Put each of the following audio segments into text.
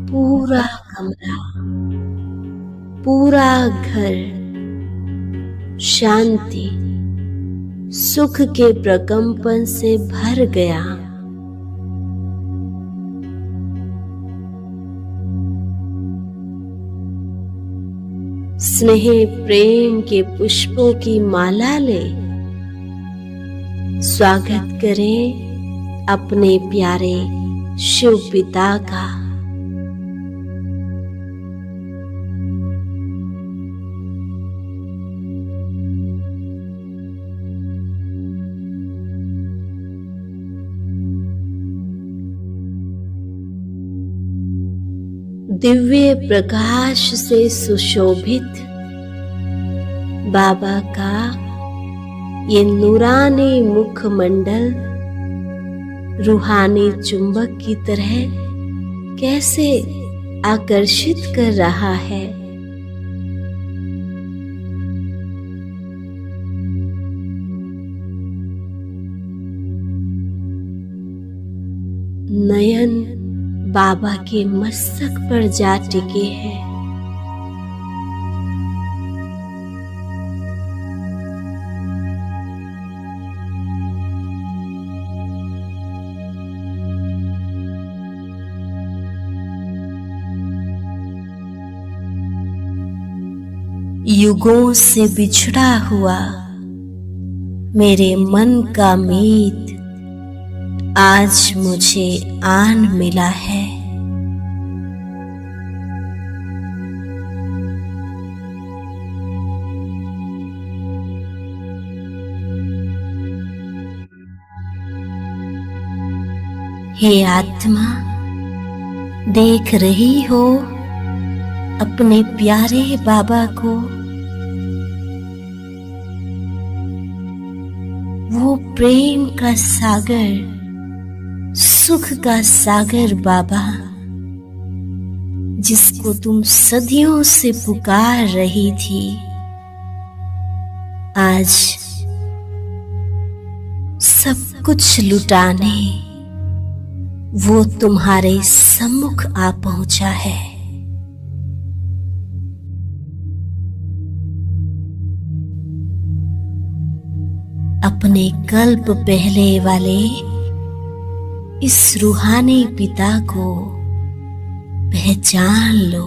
पूरा कमरा, पूरा घर शांति, सुख के प्रकंपन से भर गया। स्नेह प्रेम के पुष्पों की माला ले स्वागत करें अपने प्यारे शिव पिता का। दिव्य प्रकाश से सुशोभित बाबा का ये नूरानी मुखमंडल रूहानी चुंबक की तरह कैसे आकर्षित कर रहा है। नयन बाबा के मस्तक पर जा टिके हैं। युगों से बिछड़ा हुआ मेरे मन का मीत आज मुझे आन मिला है। हे आत्मा, देख रही हो अपने प्यारे बाबा को? वो प्रेम का सागर, सुख का सागर बाबा, जिसको तुम सदियों से पुकार रही थी, आज सब कुछ लुटाने वो तुम्हारे सम्मुख आ पहुंचा है। अपने कल्प पहले वाले इस रूहानी पिता को पहचान लो।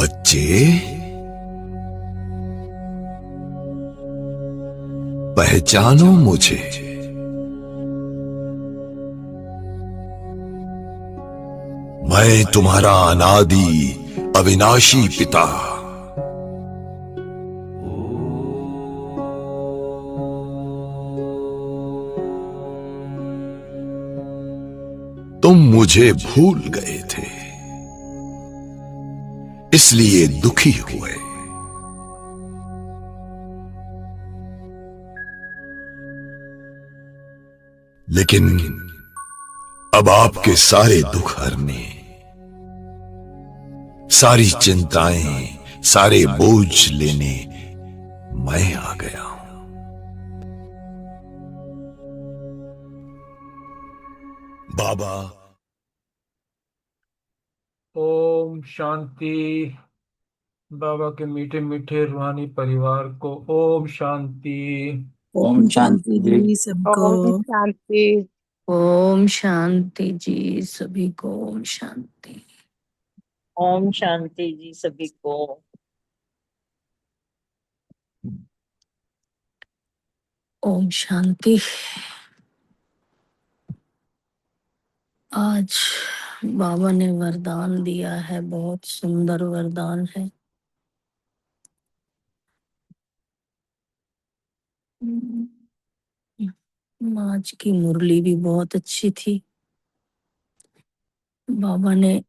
बच्चे, पहचानो मुझे। मैं तुम्हारा अनादि अविनाशी पिता। तुम मुझे भूल गए थे, इसलिए दुखी हुए। लेकिन अब आपके सारे दुख हरने, सारी चिंताएं, सारे बोझ लेने मैं आ गया हूं। बाबा। ओम शांति। बाबा के मीठे मीठे रूहानी परिवार को ओम शांति। ओम शांति जी सबको। ओम शांति। ओम शांति जी सभी को। ओम शांति। ओम शांति जी सभी को। ओम शांति। आज बाबा ने वरदान दिया है, बहुत सुंदर वरदान है। आज की मुरली भी बहुत अच्छी थी। बाबा ने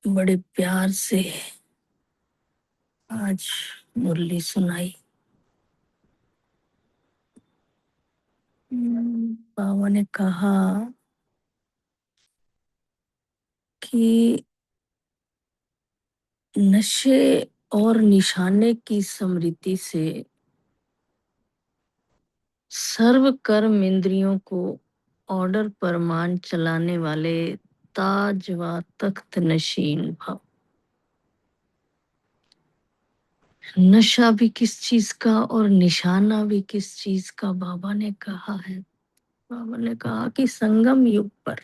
बड़े प्यार से आज मुरली सुनाई। बाबा ने कहा कि नशे और निशाने की स्मृति से सर्व कर्म इंद्रियों को ऑर्डर पर मान चलाने वाले ताज व तख्त नशीन भव। नशा भी किस चीज का और निशाना भी किस चीज का बाबा ने कहा है। बाबा ने कहा कि संगम युग पर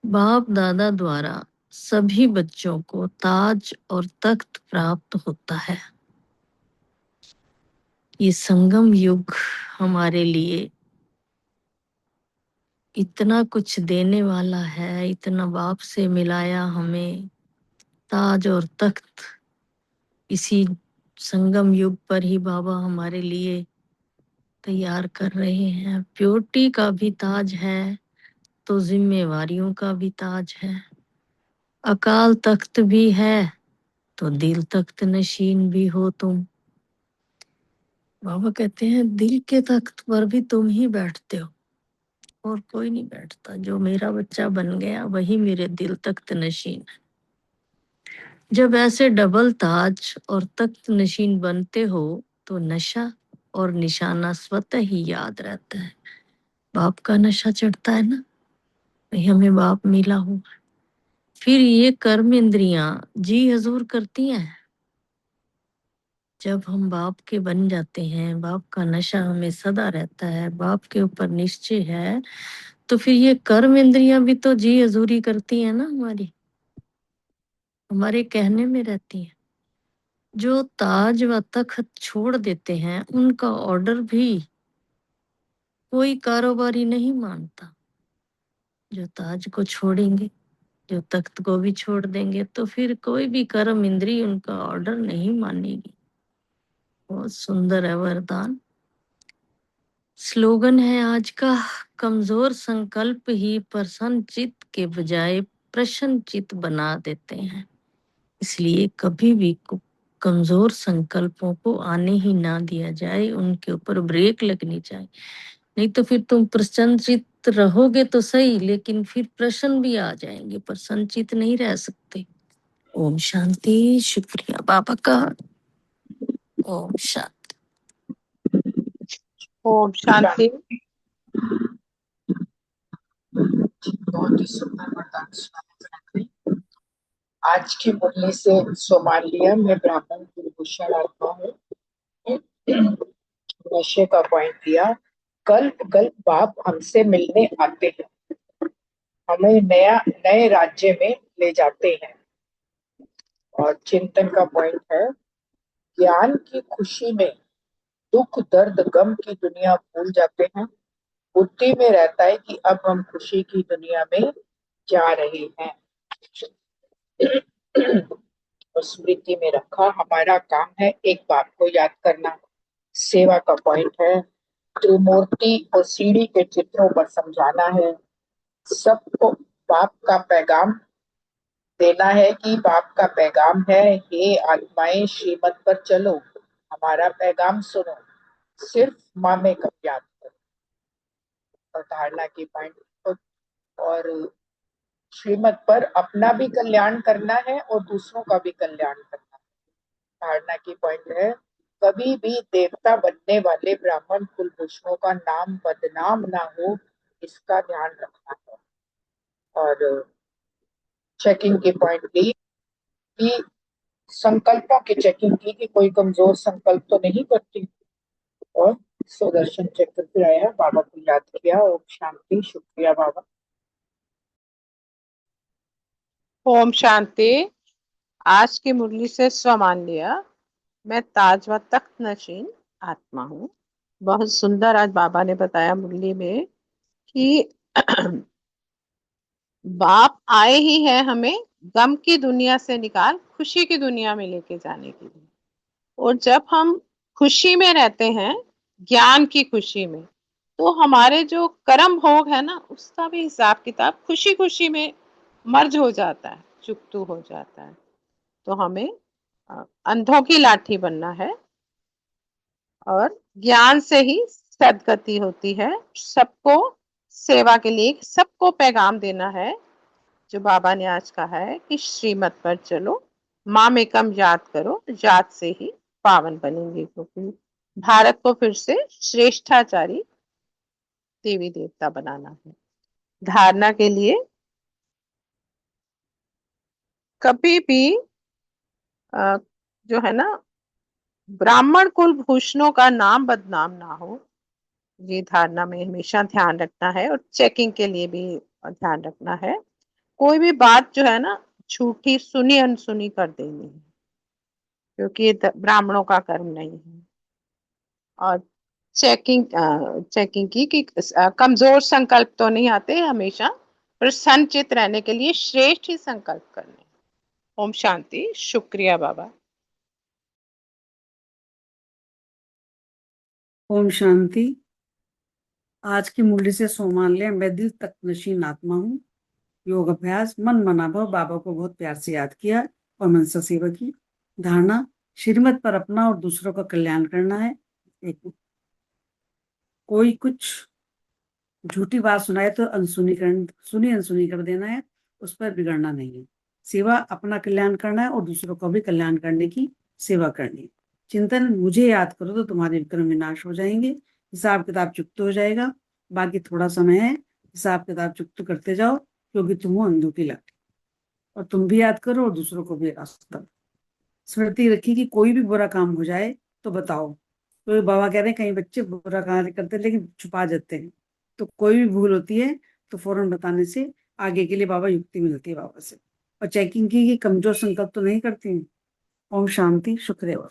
बाप दादा द्वारा सभी बच्चों को ताज और तख्त प्राप्त होता है। ये संगम युग हमारे लिए इतना कुछ देने वाला है, इतना बाप से मिलाया हमें। ताज और तख्त इसी संगम युग पर ही बाबा हमारे लिए तैयार कर रहे हैं। प्योरिटी का भी ताज है तो जिम्मेवारियों का भी ताज है। अकाल तख्त भी है तो दिल तख्त नशीन भी हो तुम। बाबा कहते हैं दिल के तख्त पर भी तुम ही बैठते हो और कोई नहीं बैठता। जो मेरा बच्चा बन गया वही मेरे दिल तख्त नशीन है। जब ऐसे डबल ताज और तख्त नशीन बनते हो तो नशा और निशाना स्वतः ही याद रहता है। बाप का नशा चढ़ता है ना, भाई हमें बाप मिला हो। फिर ये कर्म इंद्रियां जी हजूर करती हैं। जब हम बाप के बन जाते हैं, बाप का नशा हमें सदा रहता है, बाप के ऊपर निश्चय है, तो फिर ये कर्म इंद्रियां भी तो जी हजूरी करती हैं ना, हमारे कहने में रहती हैं। जो ताज व तख्त छोड़ देते हैं उनका ऑर्डर भी कोई कारोबारी नहीं मानता। जो ताज को छोड़ेंगे, जो तख्त को भी छोड़ देंगे, तो फिर कोई भी कर्म इंद्री उनका ऑर्डर नहीं मानेगी। बहुत सुंदर है वरदान। स्लोगन है आज का, कमजोर संकल्प ही प्रसन्न चित्त के बजाय प्रसन्न चित्त बना देते हैं। इसलिए कभी भी कमजोर संकल्पों को आने ही ना दिया जाए, उनके ऊपर ब्रेक लगनी चाहिए। नहीं तो फिर तुम प्रसन्नचित्त रहोगे तो सही, लेकिन फिर प्रश्न भी आ जाएंगे, प्रसन्नचित्त नहीं रह सकते। ओम शांति। शुक्रिया बाबा का। ओम शांति। ओम शांति। बहुत ही सुंदर वरदान सुना। आज की मुरली से सोमालिया में ब्राह्मण कुलभूषण आत्मा हूँ। नशे का पॉइंट दिया। कल्प कल्प बाप हमसे मिलने आते हैं, हमें नए राज्य में ले जाते हैं। और चिंतन का पॉइंट है, ज्ञान की खुशी में दुख दर्द गम की दुनिया भूल जाते हैं। बुद्धि में रहता है कि अब हम खुशी की दुनिया में जा रहे हैं। और स्मृति में रखा, हमारा काम है एक बात को याद करना। सेवा का पॉइंट है, त्रिमूर्ति और सीढ़ी के चित्रों पर समझाना है। सबको बाप का पैगाम देना है कि बाप का पैगाम है, हे आत्माएं श्रीमत पर चलो, हमारा पैगाम सुनो, सिर्फ मामे का याद करो। और धारणा की पॉइंट, और श्रीमत पर अपना भी कल्याण करना है और दूसरों का भी कल्याण करना है। धारणा की पॉइंट है, कभी भी देवता बनने वाले ब्राह्मण कुलभूषणों का नाम बदनाम ना हो, इसका ध्यान रखना है। और चेकिंग की पॉइंट ली कि संकल्पों की चेकिंग की कि कोई कमजोर संकल्प तो नहीं करती। और सुदर्शन चक्र फिर आया, बाबा को याद किया। ओम शांति। शुक्रिया बाबा। ओम शांति। आज की मुरली से स्व मान लिया, मैं ताज व तख्त नशीन आत्मा हूँ। बहुत सुंदर आज बाबा ने बताया मुरली में कि बाप आए ही है हमें गम की दुनिया से निकाल खुशी की दुनिया में लेके जाने के लिए। और जब हम खुशी में रहते हैं, ज्ञान की खुशी में, तो हमारे जो कर्म भोग है ना, उसका भी हिसाब किताब खुशी खुशी में मर्ज हो जाता है, चुकतू हो जाता है। तो हमें अंधों की लाठी बनना है और ज्ञान से ही सदगति होती है। सबको सेवा के लिए सबको पैगाम देना है, जो बाबा ने आज कहा है कि श्रीमत पर चलो, माम एकम याद करो, याद से ही पावन बनेंगे। क्योंकि भारत को फिर से श्रेष्ठाचारी देवी देवता बनाना है। धारणा के लिए कभी भी जो है ना, ब्राह्मण कुल भूषणों का नाम बदनाम ना हो, ये धारणा में हमेशा ध्यान रखना है। और चेकिंग के लिए भी ध्यान रखना है, कोई भी बात जो है ना झूठी सुनी अनसुनी कर देनी है, क्योंकि ये ब्राह्मणों का कर्म नहीं है। और चेकिंग चेकिंग की कि कमजोर संकल्प तो नहीं आते, हमेशा प्रसन्नचित रहने के लिए श्रेष्ठ ही संकल्प करने। ओम शांति। शुक्रिया बाबा। ओम शांति। आज की मुरली से सोमान ले, मैं दिल तक नशीन आत्मा हूँ। योग अभ्यास मन मना भाव। बाबा को बहुत प्यार से याद किया और मनसा सेवा की। धारणा, श्रीमत पर अपना और दूसरों का कल्याण करना है। एक कोई कुछ झूठी बात सुनाए तो सुनी अनसुनी कर देना है, उस पर बिगड़ना नहीं है। सेवा अपना कल्याण करना है और दूसरों का भी कल्याण करने की सेवा करनी है। चिंतन, मुझे याद करो तो तुम्हारे विक्रम विनाश हो जाएंगे, हिसाब किताब चुकता हो जाएगा। बाकी थोड़ा समय है, हिसाब किताब चुकता करते जाओ, क्योंकि तुम हो अंधों की लाठी। और तुम भी याद करो और दूसरों को भी रास्ता। स्मृति रखी कि कोई भी बुरा काम हो जाए तो बताओ। तो बाबा कह रहे हैं कई बच्चे बुरा कार्य करते हैं लेकिन छुपा जाते हैं, तो कोई भी भूल होती है तो फौरन बताने से आगे के लिए बाबा युक्ति मिलती है बाबा से। और चेकिंग की कि कमजोर संकल्प तो नहीं करती हैं। ओम शांति। शुक्रिया।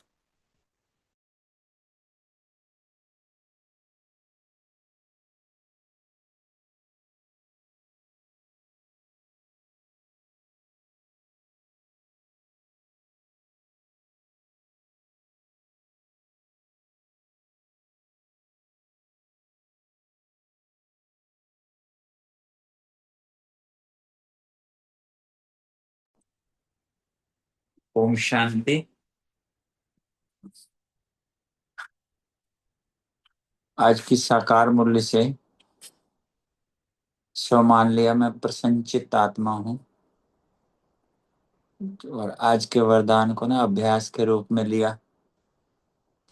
ओम शांति। आज की साकार मुरली से स्व मान लिया, मैं प्रसन्नचित्त आत्मा हूँ। और आज के वरदान को ना अभ्यास के रूप में लिया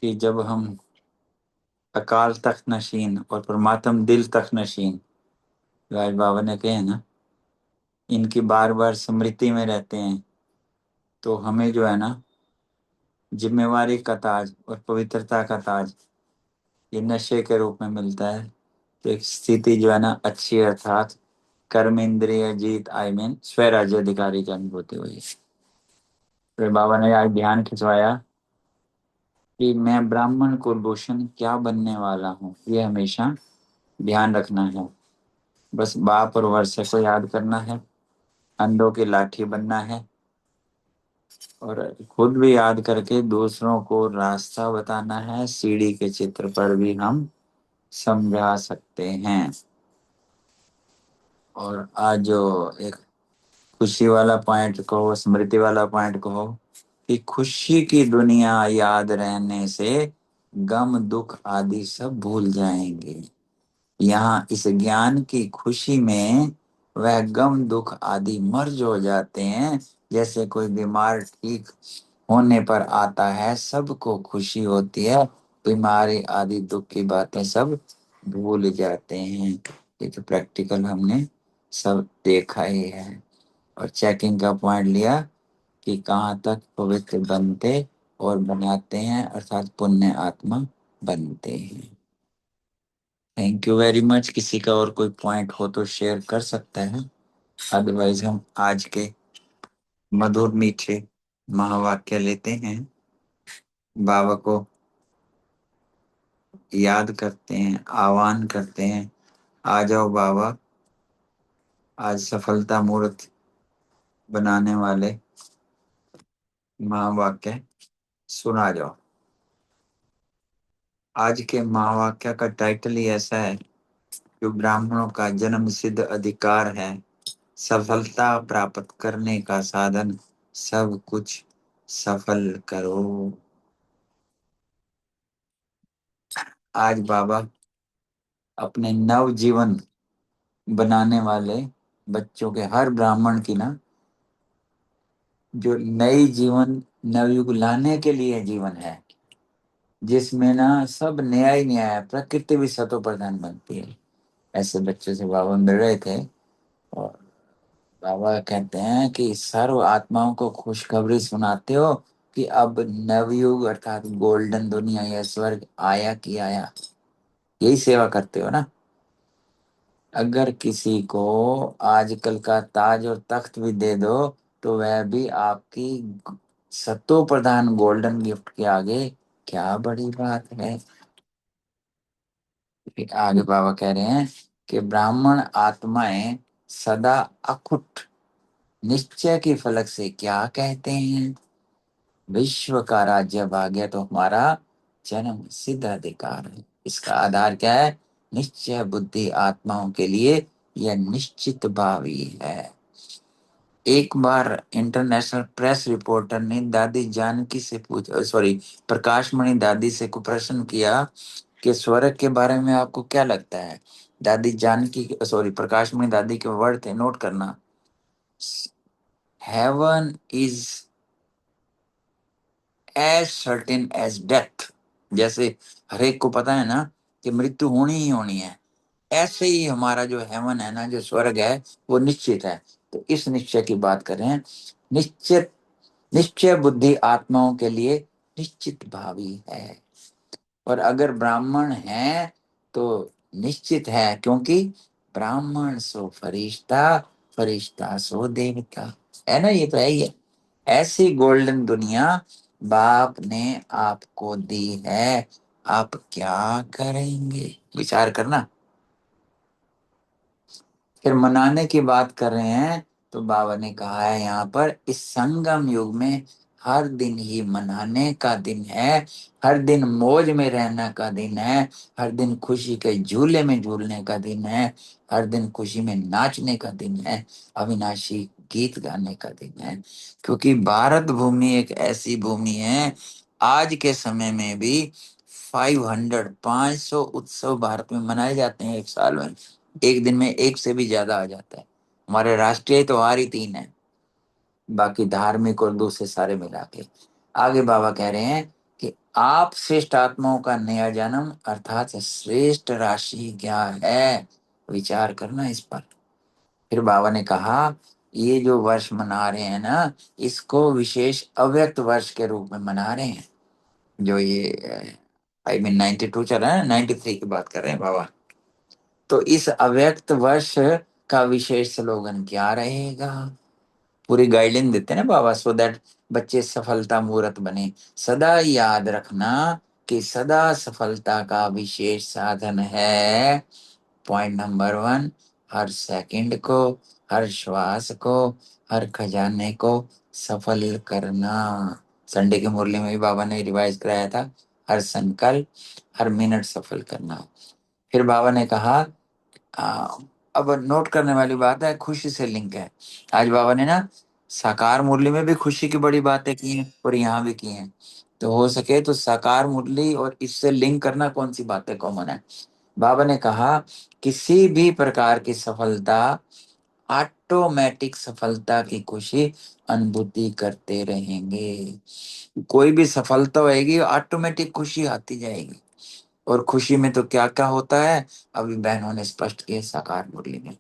कि जब हम अकाल तख्त नशीन और परमात्म दिल तख्त नशीन, राज बाबा ने कहे ना, इनकी बार बार स्मृति में रहते हैं, तो हमें जो है ना जिम्मेवारी का ताज और पवित्रता का ताज ये नशे के रूप में मिलता है। तो एक स्थिति जो है ना अच्छी, अर्थात कर्म इंद्रिय जीत, आई मीन स्वराज्य अधिकारी की अनुभूति हुई। फिर बाबा ने आज ध्यान खिंचवाया कि मैं ब्राह्मण कुलभूषण क्या बनने वाला हूँ, ये हमेशा ध्यान रखना है। बस बाप और वर्षे को याद करना है, अंधों की लाठी बनना है और खुद भी याद करके दूसरों को रास्ता बताना है। सीढ़ी के चित्र पर भी हम समझा सकते हैं। और आज जो एक खुशी वाला पॉइंट कहो, स्मृति वाला पॉइंट कहो कि खुशी की दुनिया याद रहने से गम दुख आदि सब भूल जाएंगे। यहाँ इस ज्ञान की खुशी में वह गम दुख आदि मर्ज हो जाते हैं। जैसे कोई बीमार ठीक होने पर आता है, सबको खुशी होती है, बीमारी आदि दुख की बातें सब भूल जाते हैं। ये तो प्रैक्टिकल हमने सब देखा ही है। और चेकिंग का पॉइंट लिया कि कहाँ तक पवित्र बनते और बनाते हैं, अर्थात पुण्य आत्मा बनते हैं। Thank you very much. किसी का और कोई पॉइंट हो तो शेयर कर सकता है, अदरवाइज हम आज के मधुर मीठे महावाक्य लेते हैं। बाबा को याद करते हैं, आह्वान करते हैं, आ जाओ बाबा। आज सफलता मूर्त बनाने वाले महावाक्य सुना जाओ। आज के महावाक्य का टाइटल ही ऐसा है, जो ब्राह्मणों का जन्म सिद्ध अधिकार है सफलता प्राप्त करने का साधन सब कुछ सफल करो। आज बाबा अपने नव जीवन बनाने वाले बच्चों के, हर ब्राह्मण की ना, जो नई जीवन नवयुग लाने के लिए जीवन है, जिसमें ना सब नया ही नया है, प्रकृति भी सतो प्रधान बनती है, ऐसे बच्चों से बाबा मिल रहे थे। और बाबा कहते हैं कि सर्व आत्माओं को खुशखबरी सुनाते हो कि अब नवयुग अर्थात गोल्डन दुनिया या स्वर्ग आया कि आया, यही सेवा करते हो ना। अगर किसी को आजकल का ताज और तख्त भी दे दो तो वह भी आपकी सतो प्रधान गोल्डन गिफ्ट के आगे क्या बड़ी बात है। फिर आगे बाबा कह रहे हैं कि ब्राह्मण आत्माएं सदा अकुट निश्चय के फलक से क्या कहते हैं, विश्व का राज्य भाग्य तो हमारा जन्म सिद्ध अधिकार है। इसका आधार क्या है, निश्चय बुद्धि आत्माओं के लिए यह निश्चित भावी है। एक बार इंटरनेशनल प्रेस रिपोर्टर ने दादी जानकी से प्रकाश मणि दादी से को प्रश्न किया कि स्वर्ग के बारे में आपको क्या लगता है। दादी जानकी प्रकाश मणि दादी के वर्ड थे, नोट करना, heaven is as certain as death. जैसे हरेक को पता है ना कि मृत्यु होनी ही होनी है, ऐसे ही हमारा जो हेवन है ना, जो स्वर्ग है, वो निश्चित है। तो इस निश्चय की बात कर रहे हैं। निश्चित निश्चय बुद्धि आत्माओं के लिए निश्चित भावी है। और अगर ब्राह्मण है तो निश्चित है, क्योंकि ब्राह्मण सो फरिश्ता, फरिश्ता सो देवता, है ना, ये तो है ही है। ऐसी गोल्डन दुनिया बाप ने आपको दी है, आप क्या करेंगे, विचार करना। फिर मनाने की बात कर रहे हैं तो बाबा ने कहा है यहाँ पर, इस संगम युग में हर दिन ही मनाने का दिन है, हर दिन मौज में रहने का दिन है, हर दिन खुशी के झूले में झूलने का दिन है, हर दिन खुशी में नाचने का दिन है, अविनाशी गीत गाने का दिन है। क्योंकि भारत भूमि एक ऐसी भूमि है, आज के समय में भी 500 उत्सव भारत में मनाए जाते हैं एक साल में, एक दिन में एक से भी ज्यादा आ जाता है। हमारे राष्ट्रीय त्योहार ही 3 है, बाकी धार्मिक और दूसरे सारे मिला के। आगे बाबा कह रहे हैं कि आप श्रेष्ठ आत्माओं का नया जन्म अर्थात श्रेष्ठ राशि क्या है, विचार करना इस पर। फिर बाबा ने कहा, ये जो वर्ष मना रहे हैं ना, इसको विशेष अव्यक्त वर्ष के रूप में मना रहे हैं। जो ये I mean 92 चल रहा है, 93 की बात कर रहे हैं बाबा। तो इस अव्यक्त वर्ष का विशेष स्लोगन क्या रहेगा, पूरी गाइडलाइन देते हैं ना बाबा, सो दैट बच्चे सफलता मूर्त बने। सदा याद रखना कि सदा सफलता का विशेष साधन है, पॉइंट नंबर 1, हर सेकंड को, हर श्वास को, हर खजाने को सफल करना। संडे की मुरली में भी बाबा ने रिवाइज कराया था, हर संकल्प, हर मिनट सफल करना। फिर बाबा ने कहा, अब नोट करने वाली बात है, खुशी से लिंक है। आज बाबा ने ना साकार मुरली में भी खुशी की बड़ी बातें की हैं और यहाँ भी की हैं, तो हो सके तो साकार मुरली और इससे लिंक करना, कौन सी बातें कॉमन है। बाबा ने कहा, किसी भी प्रकार की सफलता ऑटोमेटिक सफलता की खुशी अनुभूति करते रहेंगे। कोई भी सफलता होएगी, ऑटोमेटिक खुशी आती जाएगी। और खुशी में तो क्या क्या होता है, अभी बहनों ने स्पष्ट किया साकार मुरली में।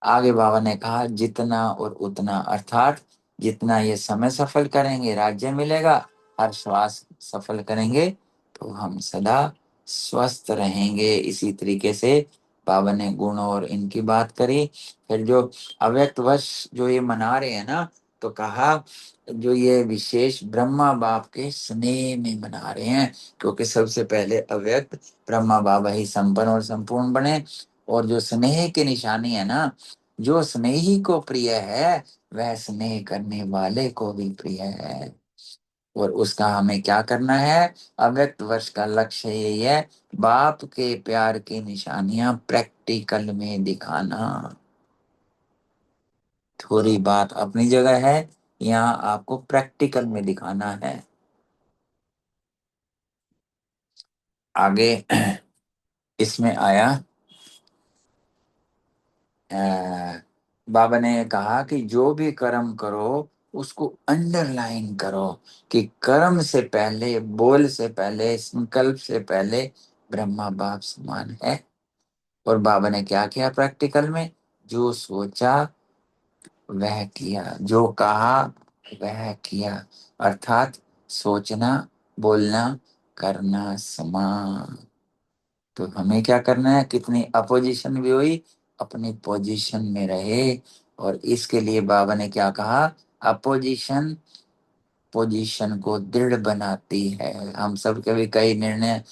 आगे बाबा ने कहा, जितना और उतना अर्थात जितना ये समय सफल करेंगे राज्य मिलेगा, हर श्वास सफल करेंगे तो हम सदा स्वस्थ रहेंगे। इसी तरीके से बाबा ने गुण और इनकी बात करी। फिर जो अव्यक्त वर्ष जो ये मना रहे हैं ना, तो कहा जो ये विशेष ब्रह्मा बाप के स्नेह में मना रहे हैं, क्योंकि सबसे पहले अव्यक्त ब्रह्मा बाबा ही संपन्न और संपूर्ण बने। और जो स्नेह की निशानी है ना, जो स्नेही को प्रिय है वह स्नेह करने वाले को भी प्रिय है। और उसका हमें क्या करना है, अव्यक्त वर्ष का लक्ष्य यही है, बाप के प्यार की निशानियां प्रैक्टिकल में दिखाना। थोड़ी बात अपनी जगह है, यहाँ आपको प्रैक्टिकल में दिखाना है। आगे इसमें आया बाबा ने कहा कि जो भी कर्म करो उसको अंडरलाइन करो कि कर्म से पहले, बोल से पहले, संकल्प से पहले ब्रह्मा बाप समान है। और बाबा ने क्या किया प्रैक्टिकल में? जो सोचा वह किया, जो कहा वह किया, अर्थात सोचना, बोलना, करना समान। तो हमें क्या करना है? कितनी अपोजिशन भी हुई, अपनी पोजीशन में रहे। और इसके लिए बाबा ने क्या कहा? अपोजिशन पोजीशन को दृढ़ बनाती है। हम सब के भी कई निर्णय,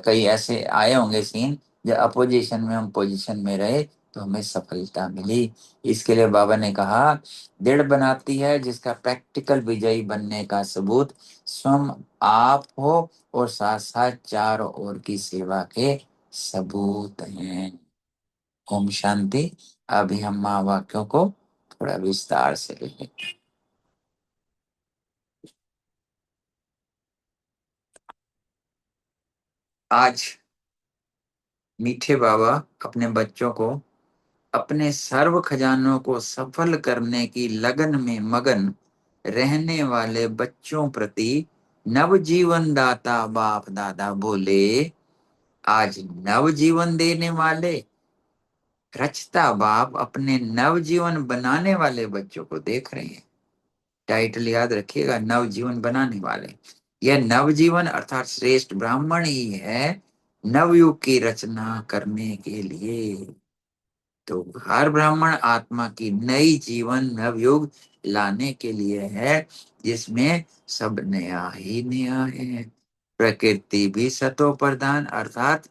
कई ऐसे आए होंगे सीन जो अपोजिशन में हम पोजीशन में रहे तो हमें सफलता मिली। इसके लिए बाबा ने कहा दृढ़ बनाती है, जिसका प्रैक्टिकल विजयी बनने का सबूत स्वयं आप हो और साथ साथ चारों ओर की सेवा के सबूत हैं। ओम शांति। अभी हम महावाक्यों को थोड़ा विस्तार से लेंगे। आज मीठे बाबा अपने बच्चों को अपने सर्व खजानों को सफल करने की लगन में मगन रहने वाले बच्चों प्रति नवजीवन दाता बाप दादा बोले, आज नवजीवन देने वाले रचता बाप अपने नवजीवन बनाने वाले बच्चों को देख रहे हैं। टाइटल याद रखिएगा, नवजीवन बनाने वाले। यह नवजीवन अर्थात श्रेष्ठ ब्राह्मण ही है नवयुग की रचना करने के लिए। तो हर ब्राह्मण आत्मा की नई जीवन नवयुग लाने के लिए है, जिसमें सब नया ही नया है। प्रकृति भी सतो प्रधान अर्थात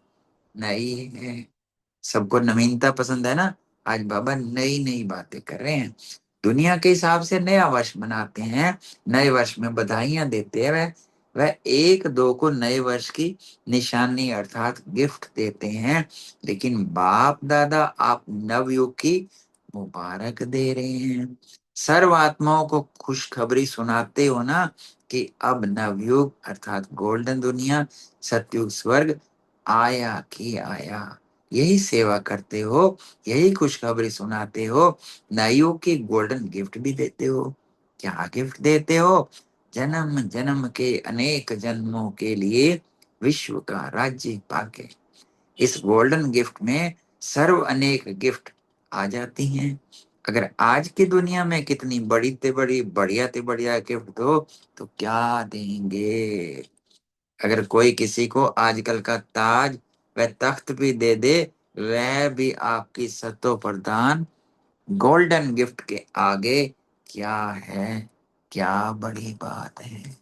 नई है। सबको नवीनता पसंद है ना। आज बाबा नई नई बातें कर रहे हैं। दुनिया के हिसाब से नया वर्ष मनाते हैं, नए वर्ष में बधाइयां देते हैं। वह एक दो को नए वर्ष की निशानी अर्थात गिफ्ट देते हैं, लेकिन बाप दादा आप नवयुग की मुबारक दे रहे हैं। सर्व आत्माओं को खुशखबरी सुनाते हो ना कि अब नवयुग अर्थात गोल्डन दुनिया, सतयुग स्वर्ग आया कि आया। यही सेवा करते हो, यही खुशखबरी सुनाते हो, नयो की गोल्डन गिफ्ट भी देते हो। क्या गिफ्ट देते हो? जन्म जन्म के अनेक जन्मों के लिए विश्व का राज्य पाके। इस गोल्डन गिफ्ट में सर्व अनेक गिफ्ट आ जाती हैं। अगर आज की दुनिया में कितनी बड़ी ते बड़ी बढ़िया ते बढ़िया गिफ्ट दो तो क्या देंगे? अगर कोई किसी को आजकल का ताज व तख्त भी दे दे, वह भी आपकी सतो प्रधान गोल्डन गिफ्ट के आगे क्या है? क्या बड़ी बात है।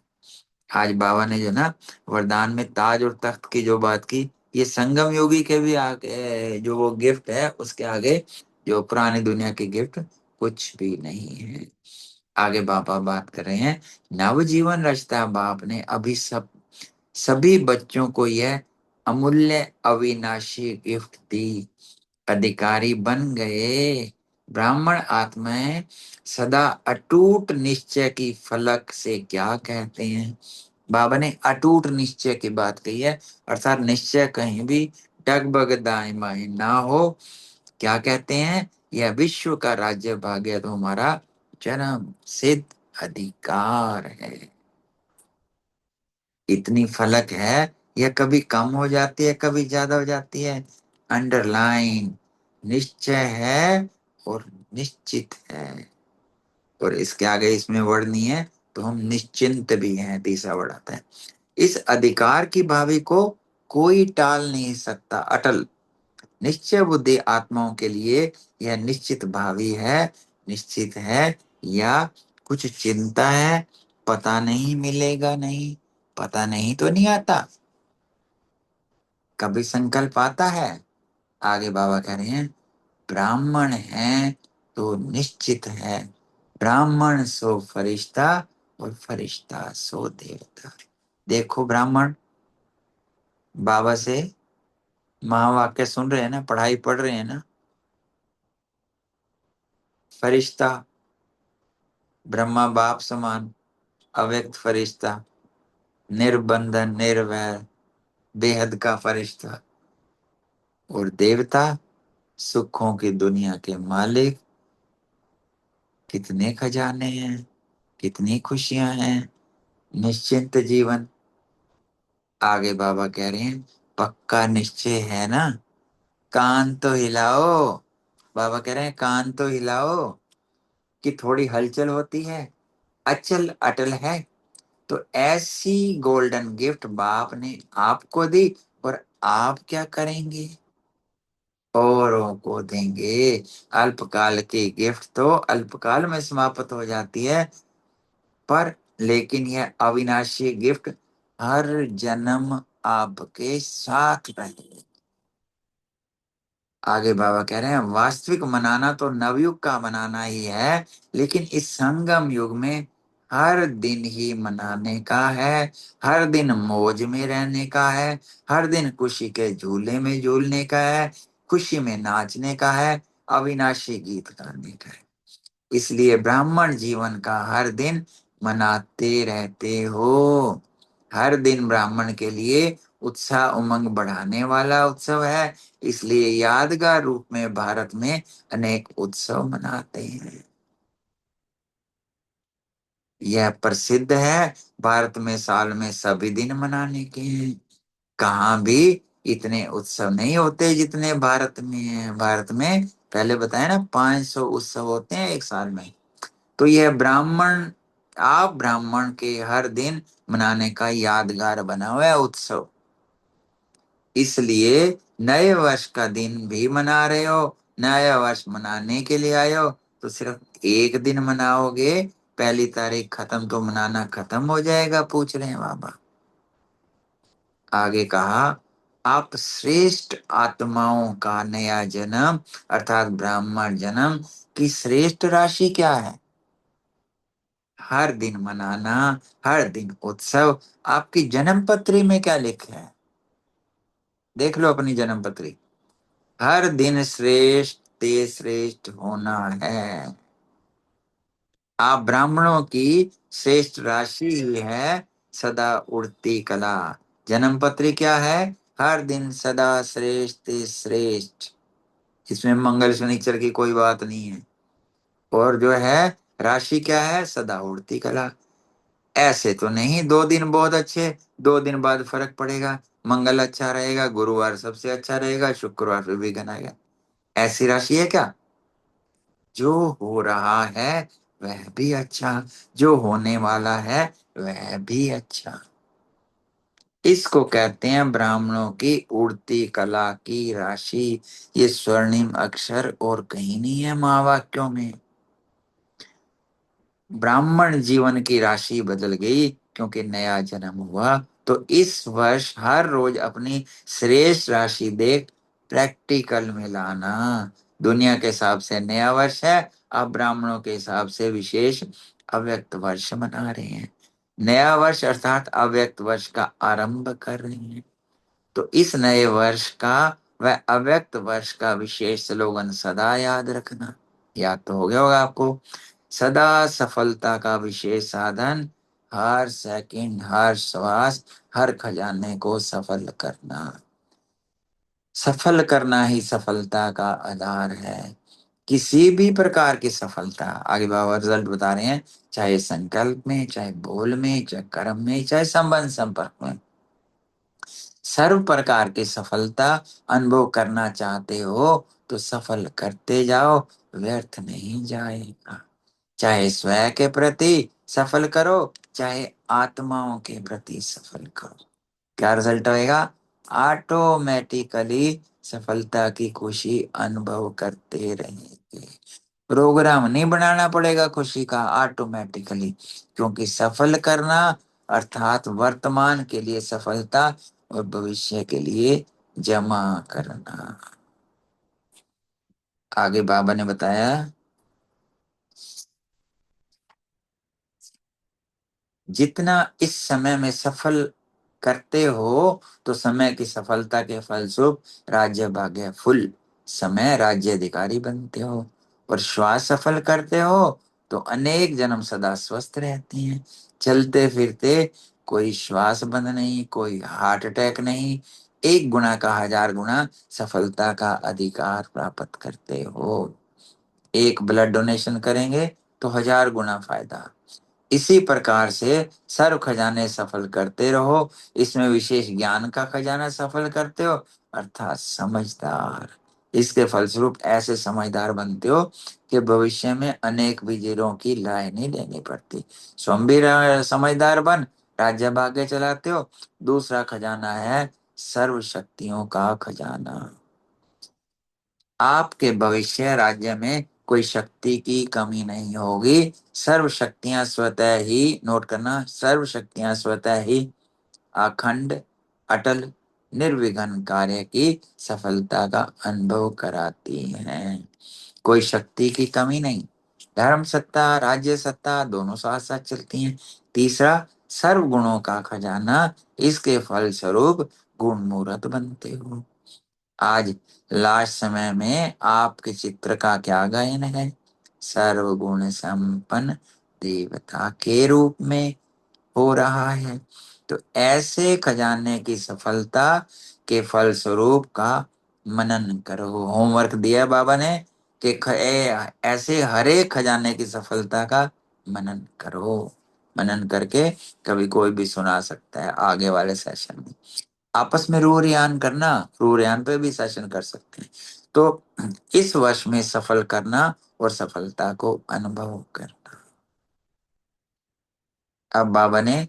आज बाबा ने जो ना वरदान में ताज और तख्त की जो बात की, ये संगम योगी के भी आगे जो वो गिफ्ट है उसके आगे जो पुरानी दुनिया की गिफ्ट कुछ भी नहीं है। आगे बाबा बात कर रहे हैं, नवजीवन रचता बाप ने अभी सभी बच्चों को यह अमूल्य अविनाशी गिफ्ट दी। अधिकारी बन गए। ब्राह्मण आत्माएं सदा अटूट निश्चय की फलक से क्या कहते हैं? बाबा ने अटूट निश्चय की बात कही है, अर्थात निश्चय कहीं भी डगबग दाएं बाएं ना हो। क्या कहते हैं? यह विश्व का राज्य भाग्य तो हमारा जन्म सिद्ध अधिकार है। इतनी फलक है, यह कभी कम हो जाती है, कभी ज्यादा हो जाती है। अंडरलाइन निश्चय है और निश्चित है। और इसके आगे इसमें वर्ड नहीं है तो हम निश्चिंत भी हैं, तीसरा वर्ड आता है। इस अधिकार की भावी को कोई टाल नहीं सकता। अटल निश्चय बुद्धि आत्माओं के लिए यह निश्चित भावी है, निश्चित है, या कुछ चिंता है, पता नहीं मिलेगा नहीं। पता नहीं तो नहीं आता, कभी संकल्प आता है। आगे बाबा कह रहे हैं ब्राह्मण है तो निश्चित है, ब्राह्मण सो फरिश्ता और फरिश्ता सो देवता। देखो ब्राह्मण बाबा से महावाक्य सुन रहे हैं ना, पढ़ाई पढ़ रहे हैं ना। फरिश्ता, ब्रह्मा बाप समान, अव्यक्त फरिश्ता, निर्बंधन निर्वैर बेहद का फरिश्ता, और देवता सुखों की दुनिया के मालिक। कितने खजाने हैं, कितनी खुशियां हैं, निश्चिंत जीवन। आगे बाबा कह रहे हैं पक्का निश्चय है ना, कान तो हिलाओ। बाबा कह रहे हैं कान तो हिलाओ कि थोड़ी हलचल होती है, अचल अटल है। तो ऐसी गोल्डन गिफ्ट बाप ने आपको दी, और आप क्या करेंगे? औरों को देंगे। अल्पकाल की गिफ्ट तो अल्पकाल में समाप्त हो जाती है, पर लेकिन यह अविनाशी गिफ्ट हर जन्म आपके साथ रहेगी। आगे बाबा कह रहे हैं वास्तविक मनाना तो नवयुग का मनाना ही है, लेकिन इस संगम युग में हर दिन ही मनाने का है, हर दिन मौज में रहने का है, हर दिन खुशी के झूले में झूलने का है, खुशी में नाचने का है, अविनाशी गीत गाने का है। इसलिए ब्राह्मण जीवन का हर दिन मनाते रहते हो। हर दिन ब्राह्मण के लिए उत्साह उमंग बढ़ाने वाला उत्सव है। इसलिए यादगार रूप में भारत में अनेक उत्सव मनाते हैं। यह प्रसिद्ध है, भारत में साल में सभी दिन मनाने के हैं। कहाँ भी इतने उत्सव नहीं होते जितने भारत में है। भारत में पहले बताया ना 500 उत्सव होते हैं एक साल में। तो यह ब्राह्मण, आप ब्राह्मण के हर दिन मनाने का यादगार बना हुआ है उत्सव। इसलिए नए वर्ष का दिन भी मना रहे हो, नया वर्ष मनाने के लिए आए हो, तो सिर्फ एक दिन मनाओगे, पहली तारीख खत्म तो मनाना खत्म हो जाएगा, पूछ रहे हैं बाबा। आगे कहा आप श्रेष्ठ आत्माओं का नया जन्म अर्थात ब्राह्मण जन्म की श्रेष्ठ राशि क्या है? हर दिन मनाना, हर दिन उत्सव। आपकी जन्म पत्री में क्या लिखा है? देख लो अपनी जन्म पत्री। हर दिन श्रेष्ठ ते श्रेष्ठ होना है। आप ब्राह्मणों की श्रेष्ठ राशि ही है सदा उड़ती कला। जन्म पत्री क्या है? हर दिन सदा श्रेष्ठ ते श्रेष्ठ। इसमें मंगल शनिचर की कोई बात नहीं है। और जो है राशि क्या है? सदा उड़ती कला। ऐसे तो नहीं 2 दिन बहुत अच्छे, 2 दिन बाद फर्क पड़ेगा, मंगल अच्छा रहेगा, गुरुवार सबसे अच्छा रहेगा, शुक्रवार फिर भी गनाएगा। ऐसी राशि है क्या? जो हो रहा है वह भी अच्छा, जो होने वाला है वह भी अच्छा। इसको कहते हैं ब्राह्मणों की उड़ती कला की राशि। ये स्वर्णिम अक्षर और कहीं नहीं है महावाक्यों में। ब्राह्मण जीवन की राशि बदल गई क्योंकि नया जन्म हुआ। तो इस वर्ष हर रोज अपनी श्रेष्ठ राशि देख प्रैक्टिकल में लाना। दुनिया के हिसाब से नया वर्ष है, अब ब्राह्मणों के हिसाब से विशेष अव्यक्त वर्ष मना रहे हैं। नया वर्ष अर्थात अव्यक्त वर्ष का आरंभ कर रहे हैं। तो इस नए वर्ष का व अव्यक्त वर्ष का विशेष स्लोगन सदा याद रखना। याद तो हो गया होगा आपको। सदा सफलता का विशेष साधन, हर सेकंड, हर श्वास, हर खजाने को सफल करना। सफल करना ही सफलता का आधार है। किसी भी प्रकार की सफलता, आगे बाबा रिजल्ट बता रहे हैं, चाहे संकल्प में, चाहे बोल में, चाहे कर्म में, चाहे संबंध संपर्क में, सर्व प्रकार की सफलता अनुभव करना चाहते हो तो सफल करते जाओ, व्यर्थ नहीं जाएगा। चाहे स्वयं के प्रति सफल करो, चाहे आत्माओं के प्रति सफल करो। क्या रिजल्ट होएगा? ऑटोमेटिकली सफलता की खुशी अनुभव करते रहेंगे। प्रोग्राम नहीं बनाना पड़ेगा खुशी का, ऑटोमेटिकली। क्योंकि सफल करना अर्थात वर्तमान के लिए सफलता और भविष्य के लिए जमा करना। आगे बाबा ने बताया जितना इस समय में सफल करते हो तो समय की सफलता के फलस्वरूप राज्य भाग्य फुल समय राज्य अधिकारी बनते हो। और श्वास सफल करते हो तो अनेक जन्म सदा स्वस्थ रहते हैं। चलते फिरते कोई श्वास बंद नहीं, कोई हार्ट अटैक नहीं, 1 गुना का 1000 गुना सफलता का अधिकार प्राप्त करते हो। एक ब्लड डोनेशन करेंगे तो 1000 गुना फायदा। इसी प्रकार से सर्व खजाने सफल करते रहो। इसमें विशेष ज्ञान का खजाना सफल करते हो, अर्थात समझदार। इसके फलस्वरूप ऐसे समझदार बनते हो कि भविष्य में अनेक विजिरों की राय नहीं लेनी पड़ती। स्वयं भी समझदार बन राज्य भाग्य चलाते हो। दूसरा खजाना है सर्व शक्तियों का खजाना। आपके भविष्य राज्य में कोई शक्ति की कमी नहीं होगी। सर्व शक्तियां स्वतः ही, नोट करना, सर्व शक्तियां स्वतः ही अखंड अटल निर्विघ्न कार्य की सफलता का अनुभव कराती हैं। कोई शक्ति की कमी नहीं। धर्म सत्ता राज्य सत्ता दोनों साथ साथ चलती हैं। तीसरा सर्व गुणों का खजाना। इसके फल स्वरूप गुण मूर्त बनते हो। आज लास्ट समय में आपके चित्र का क्या गायन है? सर्वगुण संपन्न देवता के रूप में हो रहा है। तो ऐसे खजाने की सफलता के फल स्वरूप का मनन करो। होमवर्क दिया बाबा ने कि ऐसे हर एक खजाने की सफलता का मनन करो। मनन करके कभी कोई भी सुना सकता है आगे वाले सेशन में। आपस में रूरयान करना, रूरयान पे भी सेशन कर सकते हैं। तो इस वर्ष में सफल करना और सफलता को अनुभव करना। अब बाबा ने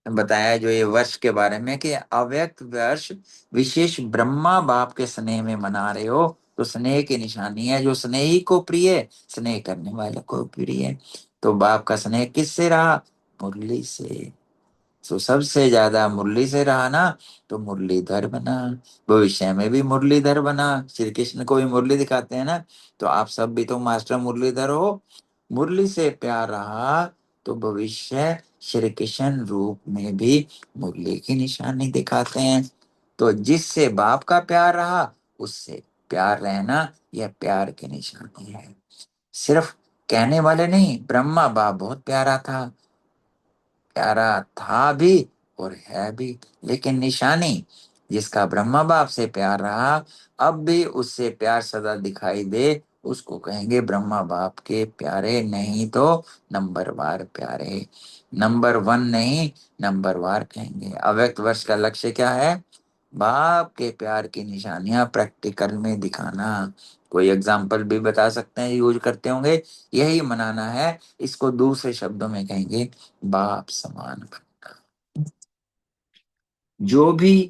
बताया जो ये वर्ष के बारे में कि अव्यक्त वर्ष विशेष ब्रह्मा बाप के स्नेह में मना रहे हो, तो स्नेह की निशानी है। जो स्नेही को प्रिय, स्नेह करने वाले को प्रिय। तो बाप का स्नेह किससे रहा? मुरली से। तो सबसे ज्यादा मुरली से रहा ना, तो मुरलीधर बना। भविष्य में भी मुरलीधर बना। श्री कृष्ण को भी मुरली दिखाते हैं ना, तो आप सब भी तो मास्टर मुरलीधर हो। मुरली से प्यार रहा तो भविष्य श्री कृष्ण रूप में भी मुरली की निशानी दिखाते हैं। तो जिससे बाप का प्यार रहा उससे प्यार रहना, यह प्यार की निशानी है। सिर्फ कहने वाले नहीं, ब्रह्मा बाप बहुत प्यारा था, प्यारा था भी और है भी। लेकिन निशानी, जिसका ब्रह्मा बाप से प्यार रहा, अब भी उससे प्यार सदा दिखाई दे, उसको कहेंगे ब्रह्मा बाप के प्यारे, नहीं तो नंबर वार प्यारे। नंबर 1 नहीं, नंबर वार कहेंगे। अव्यक्त वर्ष का लक्ष्य क्या है? बाप के प्यार की निशानियां प्रैक्टिकल में दिखाना। कोई एग्जाम्पल भी बता सकते हैं, यूज करते होंगे, यही मनाना है। इसको दूसरे शब्दों में कहेंगे बाप समान बनना। जो भी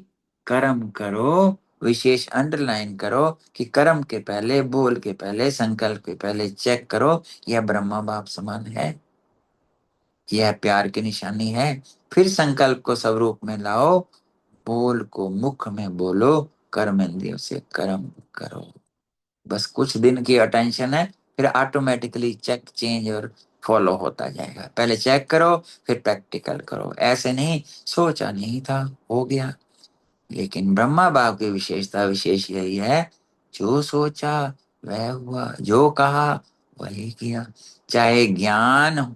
कर्म करो, विशेष अंडरलाइन करो कि कर्म के पहले, बोल के पहले, संकल्प के पहले चेक करो, यह ब्रह्मा बाप समान है, यह प्यार की निशानी है। फिर संकल्प को स्वरूप में लाओ, बोल को मुख में बोलो, कर्म इंद्रियों से कर्म करो। बस कुछ दिन की अटेंशन है, फिर ऑटोमेटिकली चेक, चेंज और फॉलो होता जाएगा। पहले चेक करो, फिर प्रैक्टिकल करो। ऐसे नहीं सोचा नहीं था, हो गया। लेकिन ब्रह्मा बाप की विशेषता विशेष यही है, जो सोचा वह हुआ, जो कहा वही किया। चाहे ज्ञान,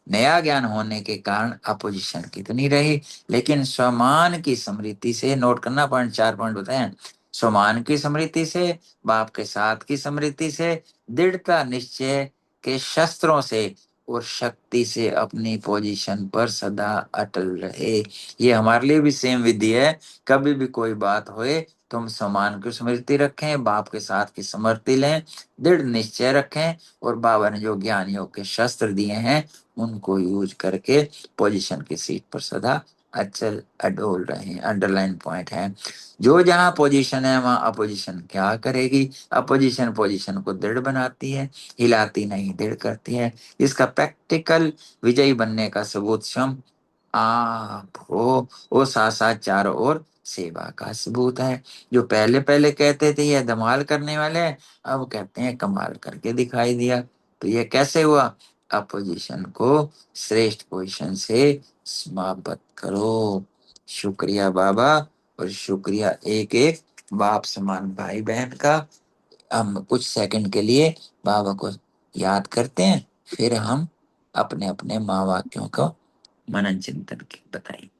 नया ज्ञान होने के कारण अपोजिशन कितनी रही, लेकिन स्वमान की स्मृति से, नोट करना, 4 पॉइंट बताए। स्वमान की स्मृति से, बाप के साथ की स्मृति से, दृढ़ता निश्चय के शस्त्रों से और शक्ति से अपनी पोजीशन पर सदा अटल रहे। ये हमारे लिए भी सेम विधि है। कभी भी कोई बात होए तो हम समान की स्मृति रखें, बाप के साथ की स्मृति लें, दृढ़ निश्चय रखें, और बाबा ने जो ज्ञान योग के शस्त्र दिए हैं उनको यूज करके पोजीशन की सीट पर सदा अचल अडोल रहे। अंडरलाइन पॉइंट है, जो जहां पोजीशन है वहां अपोजिशन क्या करेगी? अपोजिशन पोजीशन को दृढ़ बनाती है, हिलाती नहीं, दृढ़ करती है। इसका प्रैक्टिकल विजयी बनने का सबूत स्वयं आप हो। वो साथ साथ चारों ओर सेवा का सबूत है। जो पहले पहले कहते थे ये धमाल करने वाले हैं, अब कहते हैं कमाल करके दिखाई दिया। तो ये कैसे हुआ? अपोजिशन को श्रेष्ठ पोजीशन से समाप्त करो। शुक्रिया बाबा, और शुक्रिया एक एक बाप समान भाई बहन का। हम कुछ सेकंड के लिए बाबा को याद करते हैं, फिर हम अपने अपने महावाक्यों को मनन चिंतन की बताइए।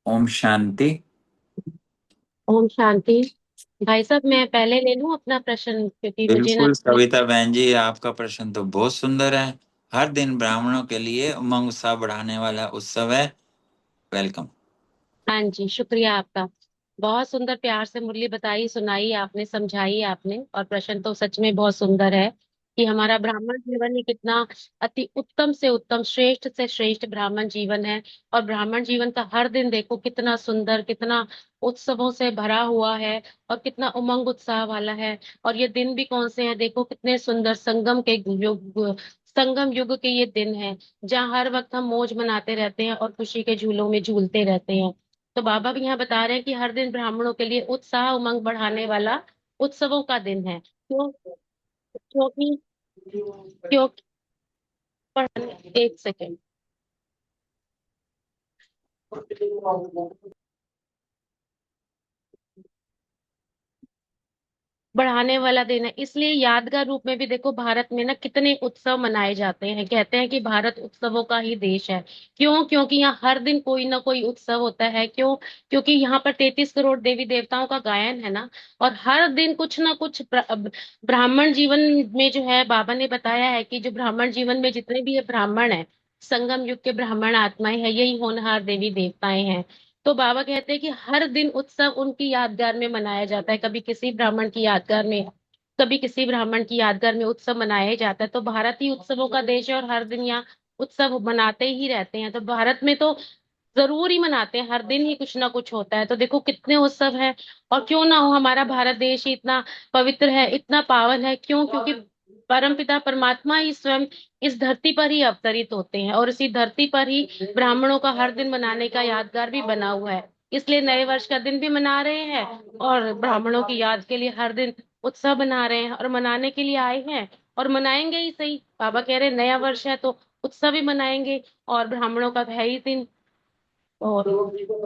ओम शांति। ओम शांति। भाई साहब मैं पहले ले लूं अपना प्रश्न, क्योंकि मुझे ना बिल्कुल कविता बहन जी, आपका प्रश्न तो बहुत सुंदर है। हर दिन ब्राह्मणों के लिए उमंग उत्साह बढ़ाने वाला उत्सव है। वेलकम। हाँ जी, शुक्रिया आपका। बहुत सुंदर प्यार से मुरली बताई, सुनाई आपने, समझाई आपने, और प्रश्न तो सच में बहुत सुंदर है कि हमारा ब्राह्मण जीवन ही कितना अति उत्तम से उत्तम, श्रेष्ठ से श्रेष्ठ ब्राह्मण जीवन है। और ब्राह्मण जीवन का हर दिन देखो कितना सुंदर, कितना उत्सवों से भरा हुआ है और कितना उमंग उत्साह वाला है। और ये दिन भी कौन से हैं, देखो कितने सुंदर, संगम युग के ये दिन है, जहाँ हर वक्त हम मौज मनाते रहते हैं और खुशी के झूलों में झूलते रहते हैं। तो बाबा भी यहाँ बता रहे हैं कि हर दिन ब्राह्मणों के लिए उत्साह उमंग बढ़ाने वाला उत्सवों का दिन है। क्यों? क्योंकि क्योंकि एक सेकेंड, बढ़ाने वाला दिन है, इसलिए यादगार रूप में भी देखो भारत में ना कितने उत्सव मनाए जाते हैं। कहते हैं कि भारत उत्सवों का ही देश है। क्यों? क्योंकि यहाँ हर दिन कोई ना कोई उत्सव होता है। क्यों? क्योंकि यहाँ पर 33 करोड़ देवी देवताओं का गायन है ना, और हर दिन कुछ ना कुछ ब्राह्मण जीवन में जो है, बाबा ने बताया है कि जो ब्राह्मण जीवन में जितने भी ये ब्राह्मण है, संगम युग के ब्राह्मण आत्माएं हैं, यही होनहार देवी देवताएं हैं। तो बाबा कहते हैं कि हर दिन उत्सव उनकी यादगार में मनाया जाता है। कभी किसी ब्राह्मण की यादगार में, कभी किसी ब्राह्मण की यादगार में उत्सव मनाया जाता है। तो भारत ही उत्सवों का देश है और हर दिन यहाँ उत्सव मनाते ही रहते हैं। तो भारत में तो जरूर ही मनाते हैं, हर दिन ही कुछ ना कुछ होता है। तो देखो कितने उत्सव है। और क्यों ना हो, हमारा भारत देश ही इतना पवित्र है, इतना पावन है। क्यों? क्योंकि परमपिता परमात्मा ही स्वयं इस धरती पर ही अवतरित होते हैं, और इसी धरती पर ही ब्राह्मणों का हर दिन मनाने का यादगार भी बना हुआ है। इसलिए नए वर्ष का दिन भी मना रहे हैं और ब्राह्मणों की याद के लिए हर दिन उत्सव मना रहे हैं, और मनाने के लिए आए हैं और मनाएंगे ही सही। बाबा कह रहे हैं नया वर्ष है तो उत्सव ही मनाएंगे, और ब्राह्मणों का है ही दिन, और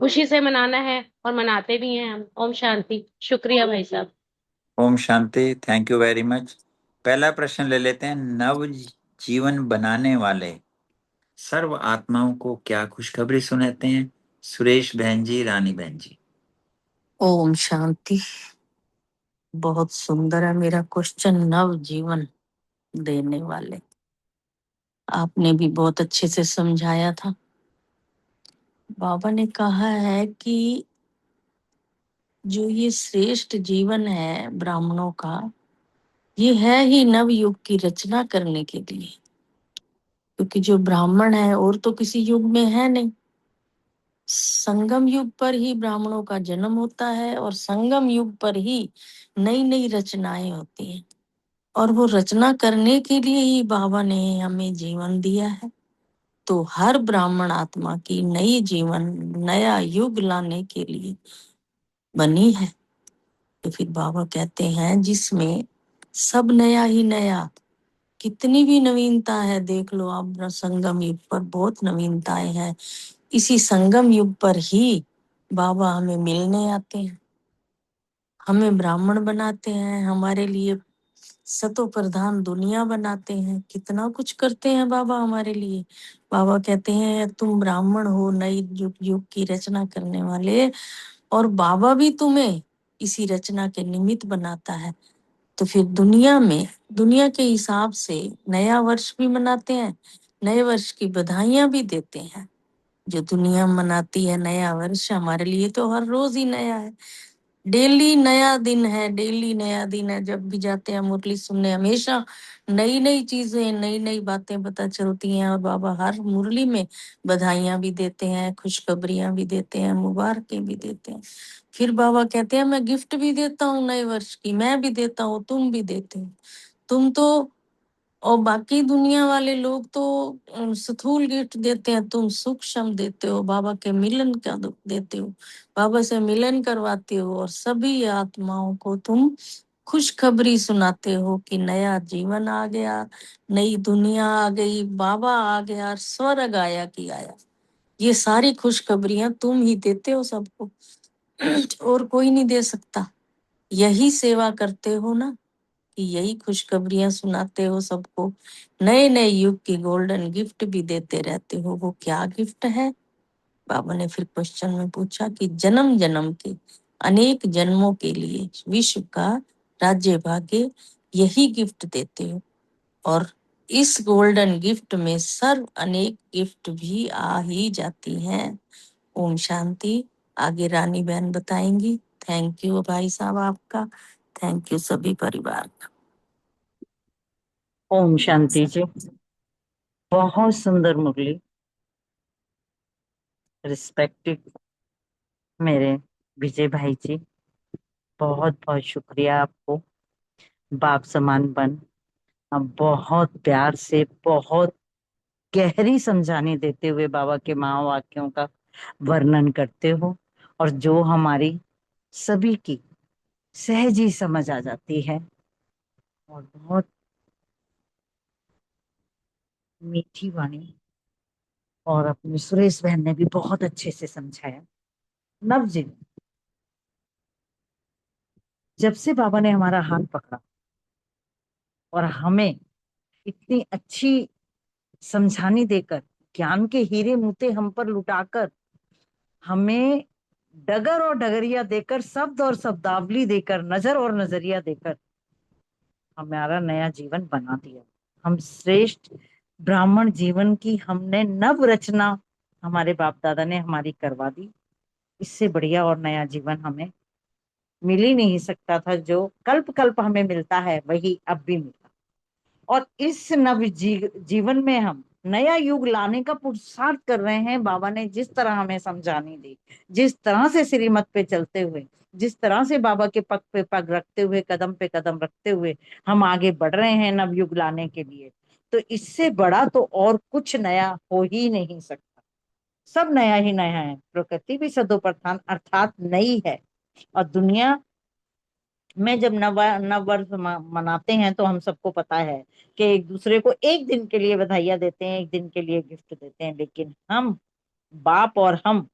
खुशी से मनाना है और मनाते भी हैं हम। ओम शांति। शुक्रिया भाई साहब। ओम शांति। Thank you very much. पहला प्रश्न ले लेते हैं। नव जीवन बनाने वाले सर्व आत्माओं को क्या खुशखबरी सुनाते हैं? सुरेश बहन जी, रानी बहन जी। ओम शांति। बहुत सुंदर है मेरा क्वेश्चन। नव जीवन देने वाले, आपने भी बहुत अच्छे से समझाया था। बाबा ने कहा है कि जो ये श्रेष्ठ जीवन है ब्राह्मणों का, ये है ही नव युग की रचना करने के लिए। क्योंकि जो ब्राह्मण है और तो किसी युग में है नहीं, संगम युग पर ही ब्राह्मणों का जन्म होता है और संगम युग पर ही नई नई रचनाएं होती हैं। और वो रचना करने के लिए ही बाबा ने हमें जीवन दिया है। तो हर ब्राह्मण आत्मा की नई जीवन, नया युग लाने के लिए बनी है। तो फिर बाबा कहते हैं जिसमें सब नया ही नया, कितनी भी नवीनता है देख लो आप, संगम युग पर बहुत नवीनताएं हैं। इसी संगम युग पर ही बाबा हमें मिलने आते हैं, हमें ब्राह्मण बनाते हैं, हमारे लिए सतो प्रधान दुनिया बनाते हैं, कितना कुछ करते हैं बाबा हमारे लिए। बाबा कहते हैं तुम ब्राह्मण हो, नई युग युग की रचना करने वाले, और बाबा भी तुम्हें इसी रचना के निमित्त बनाता है। तो फिर दुनिया में, दुनिया के हिसाब से नया वर्ष भी मनाते हैं, नए वर्ष की बधाइयां भी देते हैं। जो दुनिया मनाती है नया वर्ष, हमारे लिए तो हर रोज ही नया है। डेली नया दिन है, डेली नया दिन है। जब भी जाते हैं मुरली सुनने, हमेशा नई नई चीजें, नई नई बातें पता चलती हैं। और बाबा हर मुरली में बधाइयां भी देते हैं, खुशखबरियां भी देते हैं, मुबारकें भी देते हैं। फिर बाबा कहते हैं मैं गिफ्ट भी देता हूँ नए वर्ष की, मैं भी देता हूँ, तुम भी देते हो। तुम तो और बाकी दुनिया वाले लोग तो स्थूल गिफ्ट देते हैं, तुम सूक्ष्म देते हो, बाबा के मिलन का देते हो, बाबा से मिलन करवाते हो। और सभी आत्माओं को तुम खुशखबरी सुनाते हो कि नया जीवन आ गया, नई दुनिया आ गई, बाबा आ गया, स्वर्ग आया कि आया। ये सारी खुशखबरियां तुम ही देते हो सबको, और कोई नहीं दे सकता। यही सेवा करते हो ना, कि यही खुशखबरियां सुनाते हो सबको, नए नए युग की गोल्डन गिफ्ट भी देते रहते हो। वो क्या गिफ्ट है? बाबा ने फिर क्वेश्चन में पूछा कि जन्म जन्म के, अनेक जन्मों के लिए विश्व का राज्य भाग्य, यही गिफ्ट देते हो। और इस गोल्डन गिफ्ट में सर्व अनेक गिफ्ट भी आ ही जाती हैं। ओम शांति। आगे रानी बहन बताएंगी। थैंक यू भाई साहब आपका, थैंक यू सभी परिवार का। ओम शांति जी। बहुत सुंदर मुरली। रिस्पेक्टेड मेरे विजय भाई जी, बहुत बहुत शुक्रिया आपको। बाप समान बन अब बहुत प्यार से, बहुत गहरी समझाने देते हुए बाबा के महावाक्यों का वर्णन करते हो, और जो हमारी सभी की सहज ही समझ आ जाती है। और बहुत मीठी वाणी, और अपनी सुरेश बहन ने भी बहुत अच्छे से समझाया। नव जी, जब से बाबा ने हमारा हाथ पकड़ा और हमें इतनी अच्छी समझानी देकर, ज्ञान के हीरे मोती हम पर लुटाकर, हमें डगर और डगरिया देकर, शब्द और शब्दावली देकर, नजर और नजरिया देकर हमारा नया जीवन बना दिया। हम श्रेष्ठ ब्राह्मण जीवन की हमने नव रचना हमारे बाप दादा ने हमारी करवा दी। इससे बढ़िया और नया जीवन हमें मिल ही नहीं सकता था। जो कल्प कल्प हमें मिलता है वही अब भी मिला। और इस नव जीवन में हम नया युग लाने का पुरुषार्थ कर रहे हैं। बाबा ने जिस तरह हमें समझानी दी, जिस तरह से श्रीमत पे चलते हुए, जिस तरह से बाबा के पग पे पग रखते हुए, कदम पे कदम रखते हुए हम आगे बढ़ रहे हैं नव युग लाने के लिए, तो इससे बड़ा तो और कुछ नया हो ही नहीं सकता। सब नया ही नया है। प्रकृति भी सदो प्रधान अर्थात नई है। और दुनिया में जब नव वर्ष मनाते हैं तो हम सबको पता है कि एक दूसरे को एक दिन के लिए बधाइयां देते हैं, एक दिन के लिए गिफ्ट देते हैं। लेकिन हम बाप और हम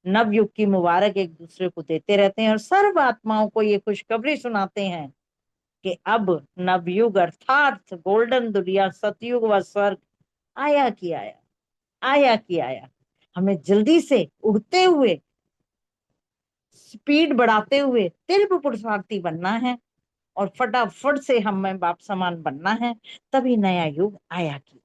नव युग की मुबारक एक दूसरे को देते रहते हैं, और सर्व आत्माओं को ये खुशखबरी सुनाते हैं कि अब नवयुग अर्थात गोल्डन दुनिया, सतयुग व स्वर्ग आया कि आया, आया कि आया। हमें जल्दी से उड़ते हुए, स्पीड बढ़ाते हुए तीव्र पुरुषार्थी बनना है, और फटाफट से हमें बाप समान बनना है। तभी नया युग आया कि।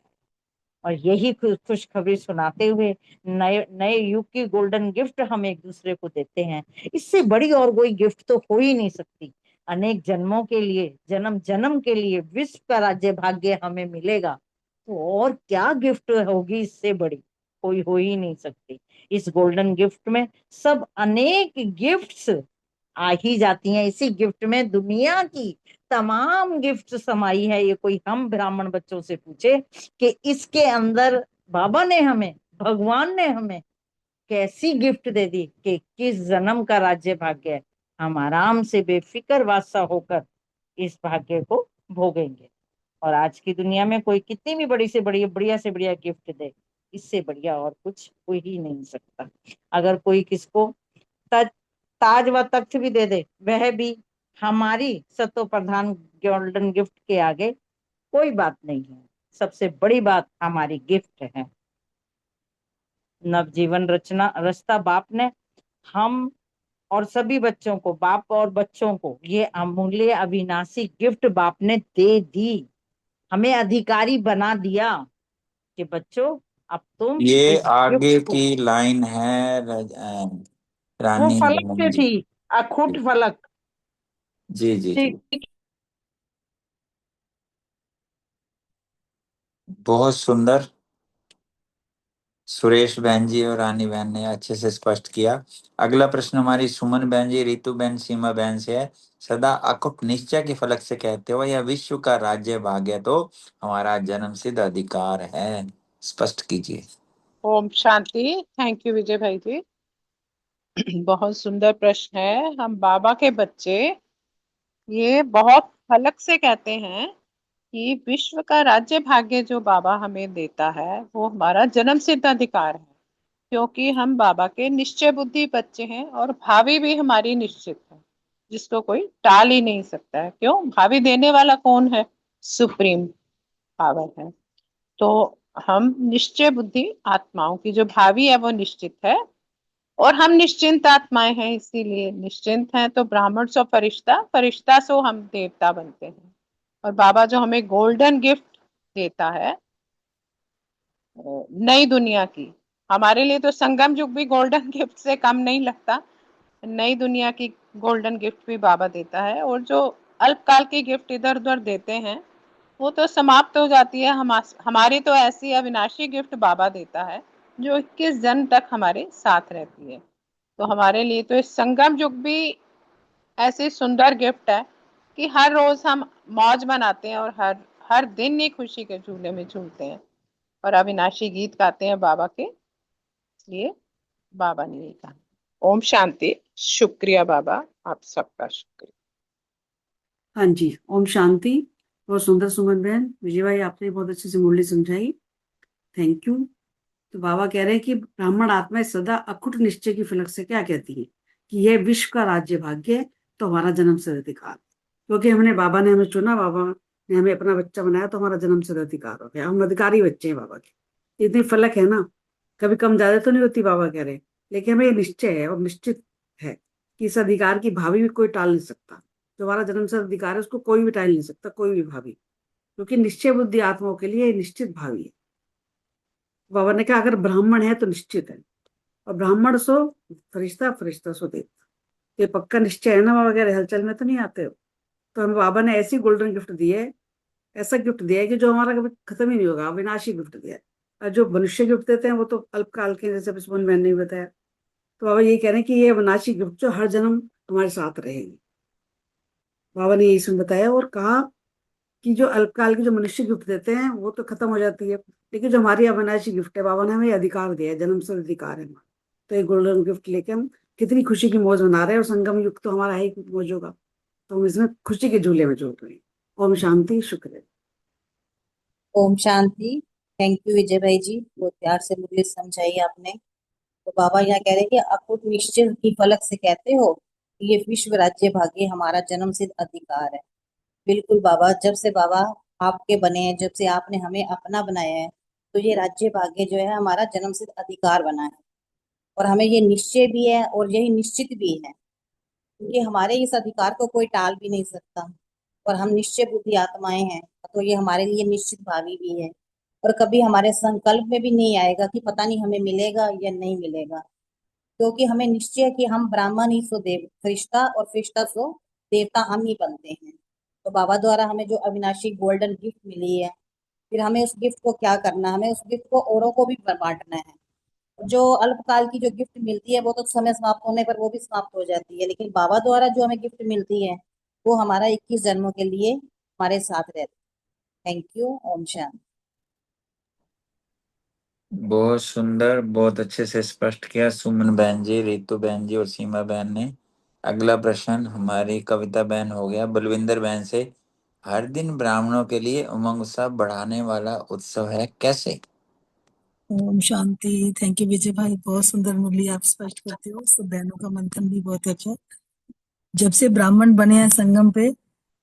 और यही खुशखबरी सुनाते हुए नए नए युग की गोल्डन गिफ्ट हम एक दूसरे को देते हैं। इससे बड़ी और कोई गिफ्ट तो हो ही नहीं सकती। अनेक जन्मों के लिए, जन्म जन्म के लिए विश्व का राज्य भाग्य हमें मिलेगा, तो और क्या गिफ्ट होगी इससे बड़ी? कोई हो ही नहीं सकती। इस गोल्डन गिफ्ट में सब अनेक गिफ्ट्स आ ही जाती हैं। इसी गिफ्ट में दुनिया की तमाम गिफ्ट समाई है। ये कोई हम ब्राह्मण बच्चों से पूछे कि इसके अंदर बाबा ने हमें, भगवान ने हमें कैसी गिफ्ट दे दी कि किस जन्म का राज्य भाग्य है, हम आराम से बेफिक्र बादशाह होकर इस भाग्य को भोगेंगे। और आज की दुनिया में कोई कितनी भी बड़ी से बड़ी, बढ़िया से बढ़िया गिफ्ट दे, इससे बढ़िया और कुछ हो ही नहीं सकता। अगर कोई किसको ताज व तख्त भी दे दे, वह भी हमारी सतो प्रधान गोल्डन गिफ्ट के आगे कोई बात नहीं है। सबसे बड़ी बात हमारी गिफ्ट है। नवजीवन रचना रचता बाप ने हम और सभी बच्चों को, बाप और बच्चों को ये अमूल्य अविनाशी गिफ्ट बाप ने दे दी। हमें अधिकारी बना दिया कि बच्चों अब तुम ये इस आगे गिफ्ट को, की लाइन है वो रानी फलक बहन पे जी। थी, अखुट फलक। जी जी जी, ठीक। बहुत सुंदर। सुरेश बहन जी और रानी बहन ने अच्छे से स्पष्ट किया। अगला प्रश्न हमारी सुमन बहन जी, रितु बहन, सीमा बहन से है। सदा अकुट निश्चय के फलक से कहते हो, यह विश्व का राज्य भाग्य तो हमारा जन्मसिद्ध अधिकार है, स्पष्ट कीजिए। ओम शांति। थैंक यू विजय भाई जी। बहुत सुंदर प्रश्न है। हम बाबा के बच्चे ये बहुत फलक से कहते हैं कि विश्व का राज्य भाग्य जो बाबा हमें देता है वो हमारा जन्म सिद्ध अधिकार है, क्योंकि हम बाबा के निश्चय बुद्धि बच्चे हैं और भावी भी हमारी निश्चित है, जिसको कोई टाल ही नहीं सकता है। क्यों? भावी देने वाला कौन है? सुप्रीम पावर है। तो हम निश्चय बुद्धि आत्माओं की जो भावी है वो निश्चित है, और हम निश्चिंत आत्माएं हैं, इसीलिए निश्चिंत हैं। तो ब्राह्मण सो फरिश्ता, फरिश्ता सो हम देवता बनते हैं। और बाबा जो हमें गोल्डन गिफ्ट देता है नई दुनिया की, हमारे लिए तो संगम युग भी गोल्डन गिफ्ट से कम नहीं लगता। नई दुनिया की गोल्डन गिफ्ट भी बाबा देता है, और जो अल्पकाल की गिफ्ट इधर उधर देते हैं वो तो समाप्त हो जाती है। हमारी तो ऐसी अविनाशी गिफ्ट बाबा देता है जो 21 जन्म तक हमारे साथ रहती है। तो हमारे लिए तो इस संगम युग भी ऐसी सुंदर गिफ्ट है कि हर रोज हम मौज मनाते हैं और हर हर दिन ही खुशी के झूले में झूलते हैं और अविनाशी गीत गाते हैं बाबा के। इसलिए बाबा ने यही कहा। ओम शांति। शुक्रिया बाबा, आप सबका शुक्रिया। हाँ जी, ओम शांति। बहुत सुंदर सुमन बहन। विजय भाई आपने बहुत अच्छे से मुरली समझाई, थैंक यू। तो बाबा कह रहे हैं कि ब्राह्मण आत्माएं सदा अखुट निश्चय की फलक से क्या कहती है कि यह विश्व का राज्य भाग्य है तो हमारा जन्म सिद्ध अधिकार। क्योंकि हमने बाबा ने हमें चुना, बाबा ने हमें अपना बच्चा बनाया, तो हमारा जन्म सिद्ध अधिकार हो गया। हम अधिकारी बच्चे हैं बाबा के। इतनी फलक है ना, कभी कम ज्यादा तो नहीं होती बाबा कह रहे, लेकिन हमें ये निश्चय है और निश्चित है कि इस अधिकार की भावी भी कोई टाल नहीं सकता। जो हमारा जन्म सिद्ध अधिकार है उसको कोई भी टाल नहीं सकता, कोई भी भावी, क्योंकि निश्चय बुद्धि आत्माओं के लिए निश्चित भावी है। बाबा ने कहा अगर ब्राह्मण है तो निश्चित है, और ब्राह्मण सो फरिश्ता, फरिश्ता सो देवता। ये पक्का निश्चय है ना बाबा कह रहे, हलचल में तो नहीं आते हो। तो हमें बाबा ने ऐसी गोल्डन गिफ्ट दी है, ऐसा गिफ्ट दिया है कि जो हमारा कभी खत्म ही नहीं होगा, अविनाशी गिफ्ट दिया है। और जो मनुष्य गिफ्ट देते हैं वो तो अल्पकाल के, जैसे बिस्मन मैंने नहीं बताया। तो बाबा यही कह रहे हैं कि ये अविनाशी गिफ्ट जो हर जन्म हमारे साथ रहेगी, बाबा ने यही सुन बताया। और कहा कि जो अल्पकाल की जो मनुष्य गिफ्ट देते हैं वो तो खत्म हो जाती है, लेकिन जो हमारी अविनाशी गिफ्ट है, बाबा ने हमें अधिकार दिया है, जन्म से अधिकार है हमारा। तो ये गोल्डन गिफ्ट लेके हम कितनी खुशी की मौज मना रहे हैं, और संगम युग तो हमारा है ही मौज होगा, तो हम इसमें खुशी के झूले में झूल रहे हैं। ओम शांति, शुक्र है। ओम शांति। थैंक यू विजय भाई जी, बहुत प्यार से मुझे समझाई आपने। तो बाबा यहाँ कह रहे हैं कि अकुट निश्चय की फलक से कहते हो कि ये विश्व राज्य भाग्य हमारा जन्म सिद्ध अधिकार है। बिल्कुल बाबा, जब से बाबा आपके बने हैं, जब से आपने हमें अपना बनाया है, तो ये राज्य भाग्य जो है हमारा जन्म सिद्ध अधिकार बना है, और हमें ये निश्चय भी है और यही निश्चित भी है, क्योंकि हमारे इस अधिकार को कोई टाल भी नहीं सकता। और हम निश्चय बुद्धि आत्माएं हैं, तो ये हमारे लिए निश्चित भावी भी है, और कभी हमारे संकल्प में भी नहीं आएगा कि पता नहीं हमें मिलेगा या नहीं मिलेगा, क्योंकि हमें निश्चय है कि हम ब्राह्मण ही सो देव फरिश्ता, और फरिश्ता सो देवता हम ही बनते हैं। तो बाबा द्वारा हमें जो अविनाशी गोल्डन गिफ्ट मिली है, फिर हमें उस गिफ्ट को क्या करना है? हमें उस गिफ्ट को औरों को भी बांटना है। जो अल्पकाल की जो गिफ्ट मिलती है वो तो समय समाप्त होने पर वो भी समाप्त हो जाती है, लेकिन बाबा द्वारा जो हमें गिफ्ट मिलती है वो हमारा 21 जन्मों के लिए हमारे साथ रहती है। Thank you. ओम शांति। बहुत सुंदर, बहुत अच्छे से स्पष्ट किया सुमन बहन जी, रितु बहन जी और सीमा बहन ने। अगला प्रश्न हमारी कविता बहन हो गया बलविंदर बहन से। हर दिन ब्राह्मणों के लिए उमंग उत्सव बढ़ाने वाला उत्सव है, कैसे? ओम शांति। थैंक यू विजय भाई, बहुत सुंदर मुरली आप स्पष्ट करते हो। सब बहनों का मंथन भी बहुत अच्छा। जब से ब्राह्मण बने हैं संगम पे,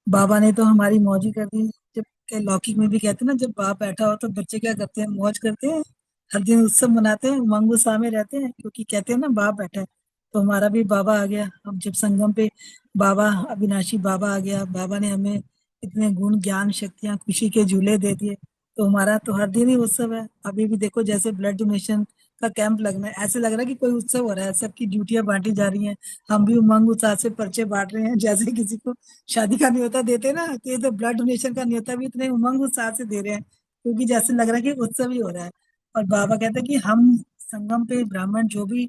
बाबा ने तो हमारी मौज ही कर दी। जब लौकिक में भी कहते हैं ना, जब बाप बैठा हो तो बच्चे क्या करते हैं? मौज करते हैं, हर दिन उत्सव मनाते हैं, उमंग उत्साह में रहते हैं, क्योंकि कहते हैं ना बाप बैठा है। तो हमारा भी बाबा आ गया। अब जब संगम पे बाबा, अविनाशी बाबा आ गया, बाबा ने हमें इतने गुण, ज्ञान, शक्तियां, खुशी के झूले दे दिए, तो हमारा तो हर दिन ही उत्सव है। अभी भी देखो, जैसे ब्लड डोनेशन का कैंप लगना है, ऐसे लग रहा है कि कोई उत्सव हो रहा है, सबकी ड्यूटियां बांटी जा रही हैं, हम भी उमंग उत्साह से पर्चे बांट रहे हैं, जैसे किसी को शादी का न्योता देते ना, तो ये तो ब्लड डोनेशन का न्योता भी इतने उमंग उत्साह से दे रहे हैं, क्योंकि जैसे लग रहा है कि उत्सव ही हो रहा है। और बाबा कहते हैं कि हम संगम पे ब्राह्मण जो भी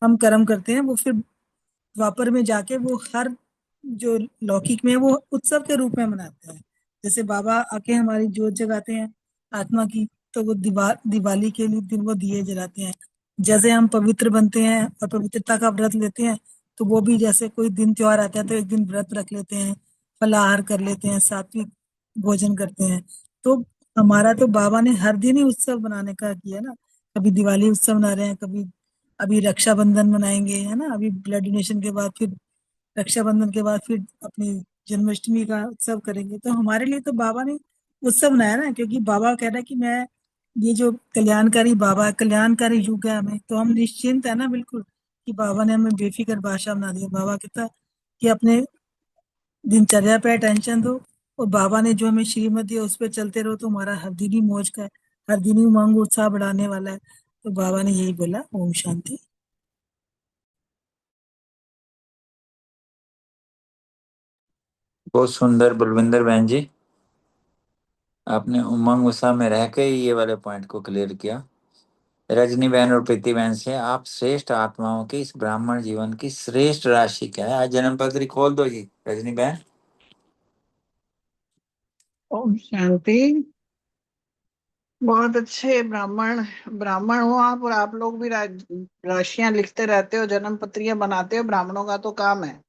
हम कर्म करते हैं, वो फिर द्वापर में जाके वो हर जो लौकिक में है, वो उत्सव के रूप में मनाते हैं। जैसे बाबा आके हमारी जोत जगाते हैं आत्मा की, तो वो दिवाली के लिए दिन वो दिए जलाते हैं। जैसे हम पवित्र बनते हैं और पवित्रता का व्रत लेते हैं, तो वो भी जैसे कोई दिन त्योहार आता है तो एक दिन व्रत रख लेते हैं, फलाहार कर लेते हैं, सात्विक भोजन करते हैं। तो हमारा तो बाबा ने हर दिन ही उत्सव बनाने का किया ना, कभी दिवाली उत्सव मना रहे हैं, कभी अभी रक्षाबंधन मनाएंगे, है ना, अभी ब्लड डोनेशन के बाद फिर रक्षाबंधन के बाद फिर अपनी जन्माष्टमी का उत्सव करेंगे। तो हमारे लिए तो बाबा ने उत्सव बनाया ना, क्योंकि बाबा कह रहा है कि मैं ये जो कल्याणकारी बाबा है, कल्याणकारी युग है हमें, तो हम निश्चिंत है ना बिल्कुल कि बाबा ने हमें बेफिक्र बादशाह बना दिया। बाबा कहता कि अपने दिनचर्या पे टेंशन दो, और बाबा ने जो हमें श्रीमत दिया उस पर चलते रहो, तो हमारा हर दिन ही मौज का है, हर दिन ही उमंग उत्साह बढ़ाने वाला है। तो बाबा ने यही बोला। ओम शांति। बहुत सुंदर बलविंदर बहन जी, आपने उमंग उत्साह में रह के ही ये वाले पॉइंट को क्लियर किया। रजनी बहन और प्रीति बहन से, आप श्रेष्ठ आत्माओं के इस ब्राह्मण जीवन की श्रेष्ठ राशि क्या है? आज जन्म पत्री खोल दो जी रजनी बहन। ओम शांति। बहुत अच्छे ब्राह्मण ब्राह्मण हो आप, और आप लोग भी राशियां लिखते रहते हो, जन्म पत्रियां बनाते हो, ब्राह्मणों का तो काम है।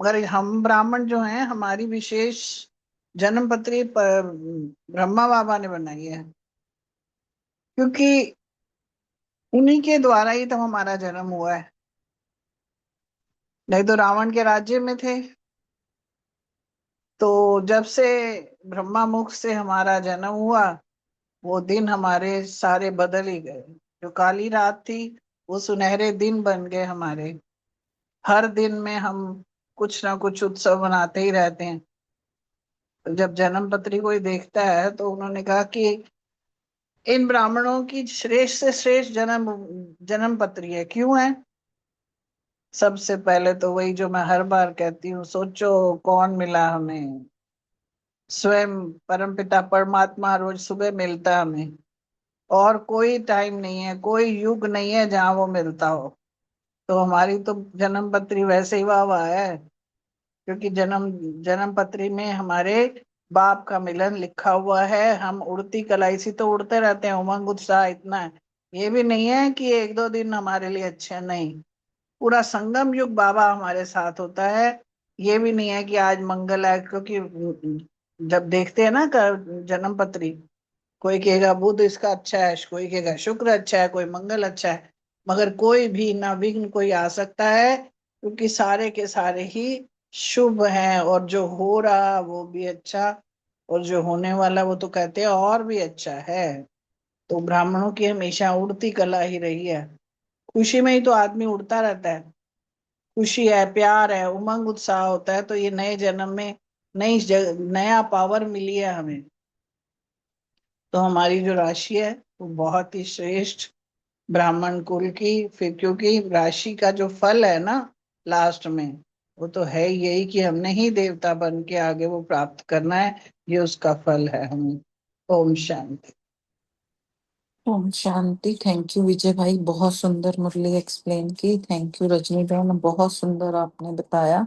मगर हम ब्राह्मण जो हैं, हमारी विशेष जन्म पत्री ब्रह्मा बाबा ने बनाई है, क्योंकि उन्हीं के द्वारा ही तो हमारा जन्म हुआ है। नहीं तो रावण के राज्य में थे। तो जब से ब्रह्मा मुख से हमारा जन्म हुआ, वो दिन हमारे सारे बदल ही गए। जो काली रात थी, वो सुनहरे दिन बन गए हमारे। हर दिन में हम कुछ ना कुछ उत्सव मनाते ही रहते हैं। तो जब जन्म पत्री कोई देखता है, तो उन्होंने कहा कि इन ब्राह्मणों की श्रेष्ठ से श्रेष्ठ जन्म पत्री है। क्यों है? सबसे पहले तो वही जो मैं हर बार कहती हूँ, सोचो कौन मिला हमें? स्वयं परमपिता परमात्मा रोज सुबह मिलता हमें, और कोई टाइम नहीं है, कोई युग नहीं है जहां वो मिलता हो। तो हमारी तो जन्म पत्री वैसे ही वाह वाह है, क्योंकि जन्म पत्री में हमारे बाप का मिलन लिखा हुआ है। हम उड़ती कलाई सी तो उड़ते रहते हैं, उमंग उत्साह इतना है। ये भी नहीं है कि एक दो दिन हमारे लिए अच्छे, नहीं, पूरा संगम युग बाबा हमारे साथ होता है। ये भी नहीं है कि आज मंगल है, क्योंकि जब देखते हैं ना जन्म पत्री, कोई कहेगा बुध इसका अच्छा है, कोई कहेगा शुक्र अच्छा है, कोई मंगल अच्छा है। मगर कोई भी ना विघ्न कोई आ सकता है, क्योंकि सारे के सारे ही शुभ हैं, और जो हो रहा वो भी अच्छा, और जो होने वाला वो तो कहते हैं और भी अच्छा है। तो ब्राह्मणों की हमेशा उड़ती कला ही रही है। खुशी में ही तो आदमी उड़ता रहता है। खुशी है, प्यार है, उमंग उत्साह होता है, तो ये नए जन्म में नया पावर मिली है हमें। तो हमारी जो राशि है वो बहुत ही श्रेष्ठ ब्राह्मण कुल की, फिर क्योंकि राशि का जो फल है ना लास्ट में, वो तो है यही कि हमने ही देवता बन के आगे वो प्राप्त करना है। ये उसका फल है हमें। ओम शांति। ओम शांति। थैंक यू विजय भाई, बहुत सुंदर मुरली एक्सप्लेन की। थैंक यू रजनी बहन, बहुत सुंदर आपने बताया।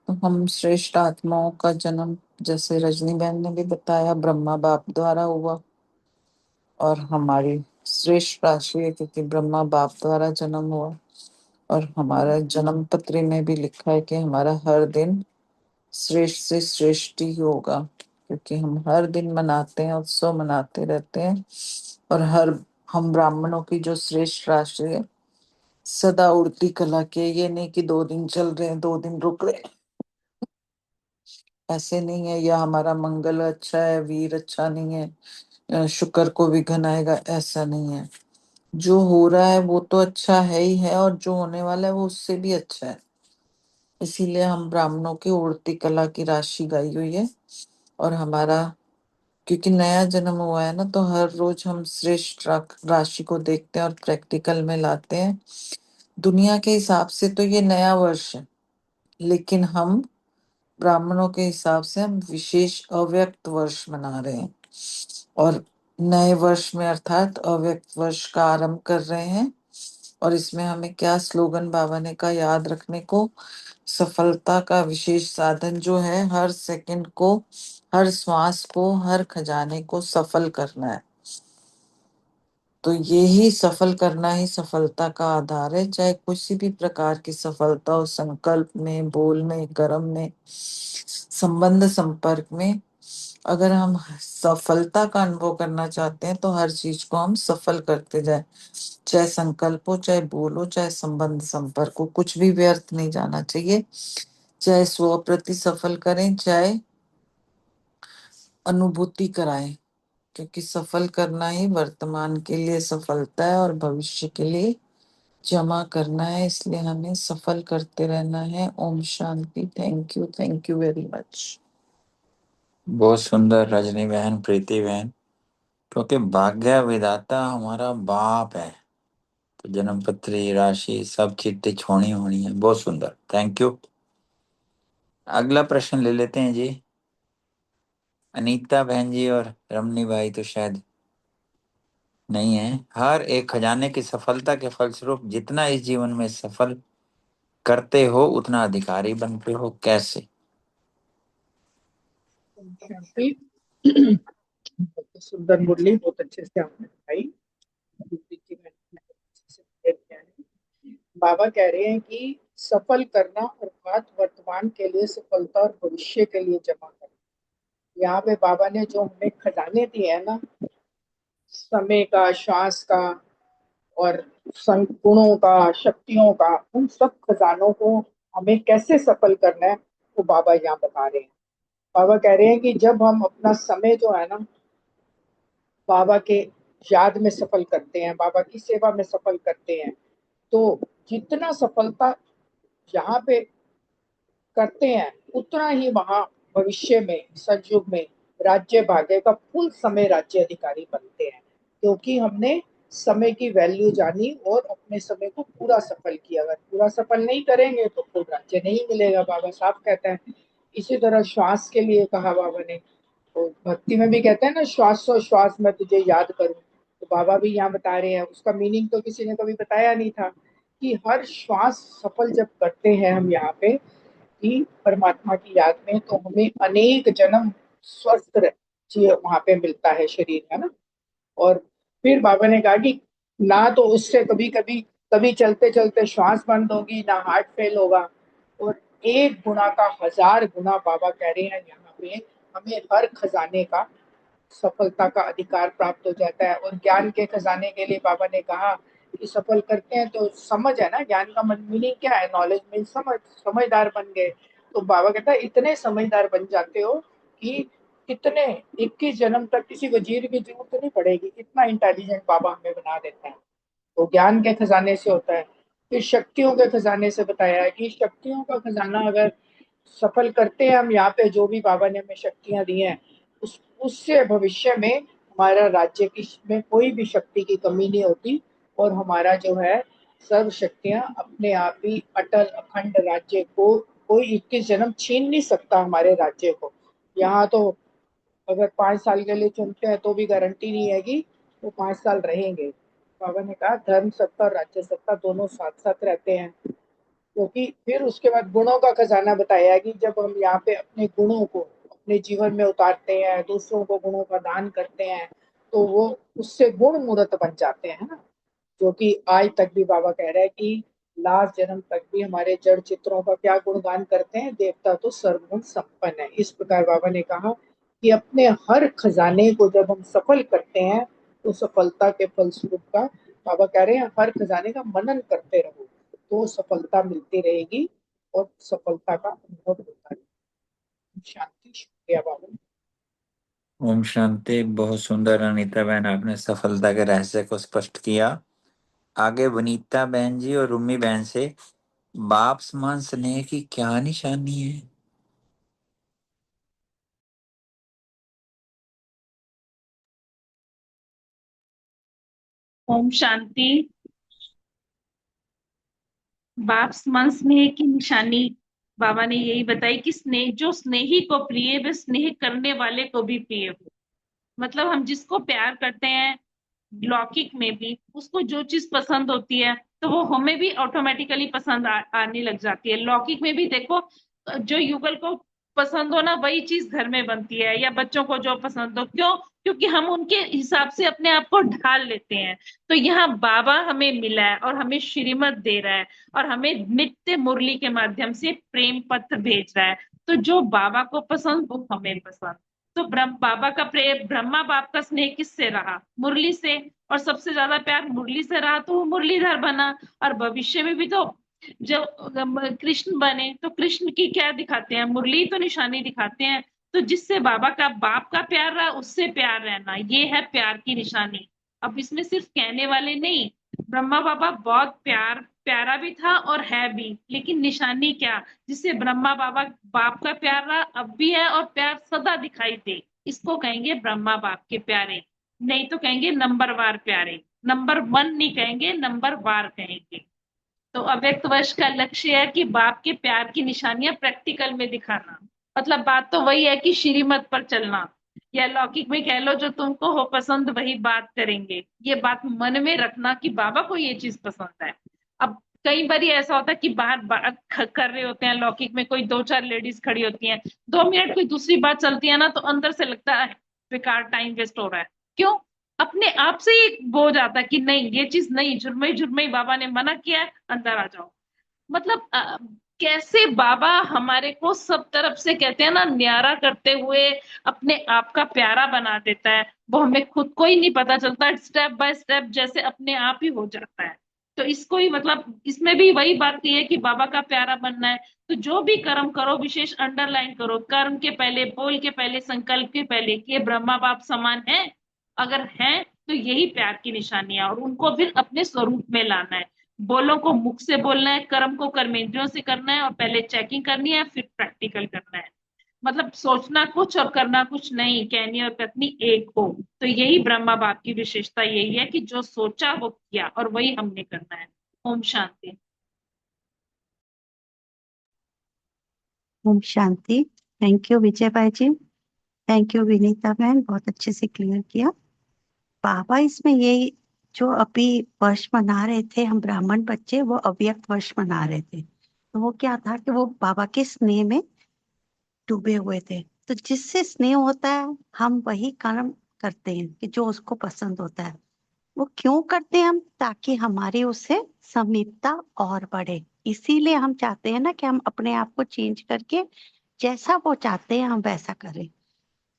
तो हम श्रेष्ठ आत्माओं का जन्म, जैसे रजनी बहन ने भी बताया, ब्रह्मा बाप द्वारा हुआ, और हमारी श्रेष्ठ राशि है क्योंकि ब्रह्मा बाप द्वारा जन्म हुआ। और हमारा जन्म पत्री में भी लिखा है कि हमारा हर दिन श्रेष्ठ से श्रेष्ठ ही होगा, क्योंकि हम हर दिन मनाते हैं, उत्सव मनाते रहते हैं। और हम ब्राह्मणों की जो श्रेष्ठ राशि है, सदा उड़ती कला के, ये नहीं कि 2 दिन चल रहे हैं 2 दिन रुक रहे, ऐसे नहीं है। या हमारा मंगल अच्छा है, वीर अच्छा नहीं है, शुक्र को विघ्न आएगा, ऐसा नहीं है। जो हो रहा है वो तो अच्छा है ही है, और जो होने वाला है वो उससे भी अच्छा है। इसीलिए हम ब्राह्मणों की उड़ती कला की राशि गाई हुई है। और हमारा, क्योंकि नया जन्म हुआ है ना, तो हर रोज हम श्रेष्ठ राशि को देखते हैं और प्रैक्टिकल में लाते हैं। दुनिया के हिसाब से तो ये नया वर्ष है, लेकिन हम ब्राह्मणों के हिसाब से हम विशेष अव्यक्त वर्ष मना रहे हैं, और नए वर्ष में अर्थात अव्यक्त वर्ष का आरंभ कर रहे हैं। और इसमें हमें क्या स्लोगन बाबा ने का याद रखने को, सफलता का विशेष साधन जो है हर सेकंड को, हर श्वास को, हर खजाने को सफल करना है। तो ये ही सफल करना ही सफलता का आधार है। चाहे किसी भी प्रकार की सफलता हो, संकल्प में, बोल में, कर्म में, संबंध संपर्क में, अगर हम सफलता का अनुभव करना चाहते हैं तो हर चीज को हम सफल करते जाए। चाहे संकल्प हो, चाहे बोल हो, चाहे संबंध संपर्क हो, कुछ भी व्यर्थ नहीं जाना चाहिए। चाहे स्व प्रति सफल करें, चाहे अनुभूति कराएं, क्योंकि सफल करना ही वर्तमान के लिए सफलता है और भविष्य के लिए जमा करना है। इसलिए हमें सफल करते रहना है। ओम शांति। Thank you very much. बहुत सुंदर रजनी बहन, प्रीति बहन, क्योंकि भाग्य विधाता हमारा बाप है, तो जन्म पत्री, राशि, सब चिट्ठी छोड़ी होनी है। बहुत सुंदर, थैंक यू। अगला प्रश्न ले लेते हैं जी। अनीता बहन जी और रमनी भाई तो शायद नहीं है। हर एक खजाने की सफलता के फलस्वरूप जितना इस जीवन में सफल करते हो उतना अधिकारी बनते हो, कैसे? शांति। बहुत सुंदर मुरली, बहुत अच्छे से आपने बताई। प्रीति मैंने अच्छे से clear किया है। बाबा कह रहे हैं कि सफल करना अर्थात वर्तमान के लिए सफलता और भविष्य के लिए जमा करना। यहाँ पे बाबा ने जो हमें खजाने दिए हैं ना, समय का, श्वास का और गुणों का, शक्तियों का, उन सब खजानों को हमें कैसे सफल करना है वो बाबा यहाँ बता रहे हैं। बाबा कह रहे हैं कि जब हम अपना समय जो है ना बाबा के याद में सफल करते हैं, बाबा की सेवा में सफल करते हैं, तो जितना सफलता यहाँ पे करते हैं उतना ही वहां भविष्य में, सतयुग में राज्य भाग्य का फुल समय राज्य अधिकारी बनते हैं, क्योंकि हमने समय की वैल्यू जानी और अपने समय को पूरा सफल किया। अगर पूरा सफल नहीं करेंगे तो फुल राज्य नहीं मिलेगा, बाबा साफ कहते हैं। इसी तरह श्वास के लिए कहा बाबा ने, तो भक्ति में भी कहते हैं ना, श्वास में तुझे याद करूं, तो बाबा भी यहाँ बता रहे हैं। उसका मीनिंग तो किसी ने कभी बताया नहीं था कि हर श्वास सफल जब करते हैं हम यहाँ पे कि परमात्मा की याद में, तो हमें अनेक जन्म स्वस्थ वहां पे मिलता है शरीर, है ना। और फिर बाबा ने कहा कि ना तो उससे कभी कभी कभी चलते चलते श्वास बंद होगी, ना हार्ट फेल होगा, और एक गुना का 1000 गुना बाबा कह रहे हैं यहाँ पे हमें हर खजाने का सफलता का अधिकार प्राप्त हो जाता है। और ज्ञान के खजाने के लिए बाबा ने कहा कि सफल करते हैं तो समझ है ना, ज्ञान का मीनिंग क्या है, नॉलेज मीन समझ, समझदार बन गए। तो बाबा कहता है इतने समझदार बन जाते हो कि कितने 21 जन्म तक किसी वजीर की जरूरत नहीं पड़ेगी, इतना इंटेलिजेंट बाबा हमें बना देता है। तो ज्ञान के खजाने से होता है। फिर शक्तियों के खजाने से बताया है कि शक्तियों का खजाना अगर सफल करते हैं हम यहाँ पे, जो भी बाबा ने हमें शक्तियां दी हैं, उससे भविष्य में हमारा राज्य की में कोई भी शक्ति की कमी नहीं होती, और हमारा जो है सर्व शक्तियां अपने आप ही अटल अखंड राज्य को कोई 21 जन्म छीन नहीं सकता हमारे राज्य को। यहाँ तो अगर 5 साल के लिए चुनते हैं तो भी गारंटी नहीं है कि वो 5 साल रहेंगे। बाबा ने कहा धर्म सत्ता और राज्य सत्ता दोनों साथ साथ रहते हैं। क्योंकि फिर उसके बाद गुणों का खजाना बताया कि जब हम यहाँ पे अपने गुणों को अपने जीवन में उतारते हैं, दूसरों को गुणों का दान करते हैं, तो वो उससे गुण मूर्त बन जाते हैं ना। जो कि आज तक भी बाबा कह रहे हैं कि लास्ट जन्म तक भी हमारे जड़ चित्रों का क्या गुणगान करते हैं, देवता तो सर्वगुण संपन्न है। इस प्रकार बाबा ने कहा कि अपने हर खजाने को जब हम सफल करते हैं तो सफलता के फलस्वरूप का बाबा कह रहे हैं हर खजाने का मनन करते रहो तो सफलता मिलती रहेगी और सफलता का अनुभव होता रहेगा। शांति। शुक्रिया बाबा। ओम शांति। बहुत सुंदर अनीता बहन, आपने सफलता के रहस्य को स्पष्ट किया। आगे वनीता बहन जी और रुम्मी बहन से, बाप समान स्नेह की क्या निशानी है? ओम शांति। बाप समान स्नेह की निशानी बाबा ने यही बताई कि स्नेह, जो स्नेही को प्रिय वे स्नेह करने वाले को भी प्रिय हो। मतलब हम जिसको प्यार करते हैं लौकिक में भी, उसको जो चीज पसंद होती है तो वो हमें भी ऑटोमेटिकली पसंद आने लग जाती है। लौकिक में भी देखो, जो युगल को पसंद हो ना वही चीज घर में बनती है, या बच्चों को जो पसंद हो। क्यों? क्योंकि हम उनके हिसाब से अपने आप को ढाल लेते हैं। तो यहाँ बाबा हमें मिला है और हमें श्रीमत दे रहा है और हमें नित्य मुरली के माध्यम से प्रेम पत्र भेज रहा है। तो जो बाबा को पसंद वो हमें पसंद। तो बाबा का प्रेम, ब्रह्मा बाप का स्नेह किससे रहा? मुरली से। और सबसे ज्यादा प्यार मुरली से रहा तो वो मुरलीधर बना। और भविष्य में भी तो जब कृष्ण बने तो कृष्ण की क्या दिखाते हैं? मुरली तो निशानी दिखाते हैं। तो जिससे बाबा का बाप का प्यार रहा उससे प्यार रहना, ये है प्यार की निशानी। अब इसमें सिर्फ कहने वाले नहीं, ब्रह्मा बाबा बहुत प्यारा भी था और है भी, लेकिन निशानी क्या? जिससे ब्रह्मा बाबा बाप का प्यार रहा अब भी है और प्यार सदा दिखाई दे, इसको कहेंगे ब्रह्मा बाप के प्यारे। नहीं तो कहेंगे नंबरवार प्यारे। नंबर 1 नहीं कहेंगे, नंबर वार कहेंगे। तो अव्यक्त वश का लक्ष्य है कि बाप के प्यार की निशानियां प्रैक्टिकल में दिखाना। मतलब बात तो वही है कि श्रीमत पर चलना, या लौकिक में कह लो जो तुमको हो पसंद वही बात करेंगे। ये बात मन में रखना कि बाबा को ये चीज पसंद है। अब कई बार ऐसा होता है कि बाहर बात कर रहे होते हैं, लौकिक में कोई 2-4 लेडीज खड़ी होती हैं, 2 मिनट कोई दूसरी बात चलती है ना तो अंदर से लगता है बेकार टाइम वेस्ट हो रहा है। क्यों? अपने आप से ही बोझ आता है कि नहीं ये चीज नहीं, जुर्मई जुर्मई बाबा ने मना किया है, अंदर आ जाओ। मतलब कैसे बाबा हमारे को सब तरफ से कहते हैं ना न्यारा करते हुए अपने आप का प्यारा बना देता है। वो हमें खुद को ही नहीं पता चलता, स्टेप बाय स्टेप जैसे अपने आप ही हो जाता है। तो इसको ही मतलब इसमें भी वही बात की है कि बाबा का प्यारा बनना है। तो जो भी कर्म करो, विशेष अंडरलाइन करो, कर्म के पहले, बोल के पहले, संकल्प के पहले कि ये ब्रह्मा बाप समान है। अगर हैं तो यही प्यार की निशानी है और उनको फिर अपने स्वरूप में लाना है। बोलों को मुख से बोलना है, कर्म को कर्मेंद्रियों से करना है और पहले चेकिंग करनी है फिर प्रैक्टिकल करना है। मतलब सोचना कुछ और करना कुछ नहीं, कहनी और करनी एक हो। तो यही ब्रह्मा बाप की विशेषता यही है कि जो सोचा वो किया और वही हमने करना है। ओम शांति। ओम शांति। थैंक यू विजय भाई जी, थैंक यू विनीता बहन, बहुत अच्छे से क्लियर किया। बाबा इसमें ये जो अभी वर्ष मना रहे थे हम ब्राह्मण बच्चे, वो अव्यक्त वर्ष मना रहे थे। तो वो क्या था कि वो बाबा के स्नेह में डूबे हुए थे। तो जिससे स्नेह होता है हम वही कर्म करते हैं कि जो उसको पसंद होता है। वो क्यों करते हैं हम? ताकि हमारी उससे समीपता और बढ़े। इसीलिए हम चाहते हैं ना कि हम अपने आप को चेंज करके जैसा वो चाहते हैं हम वैसा करें।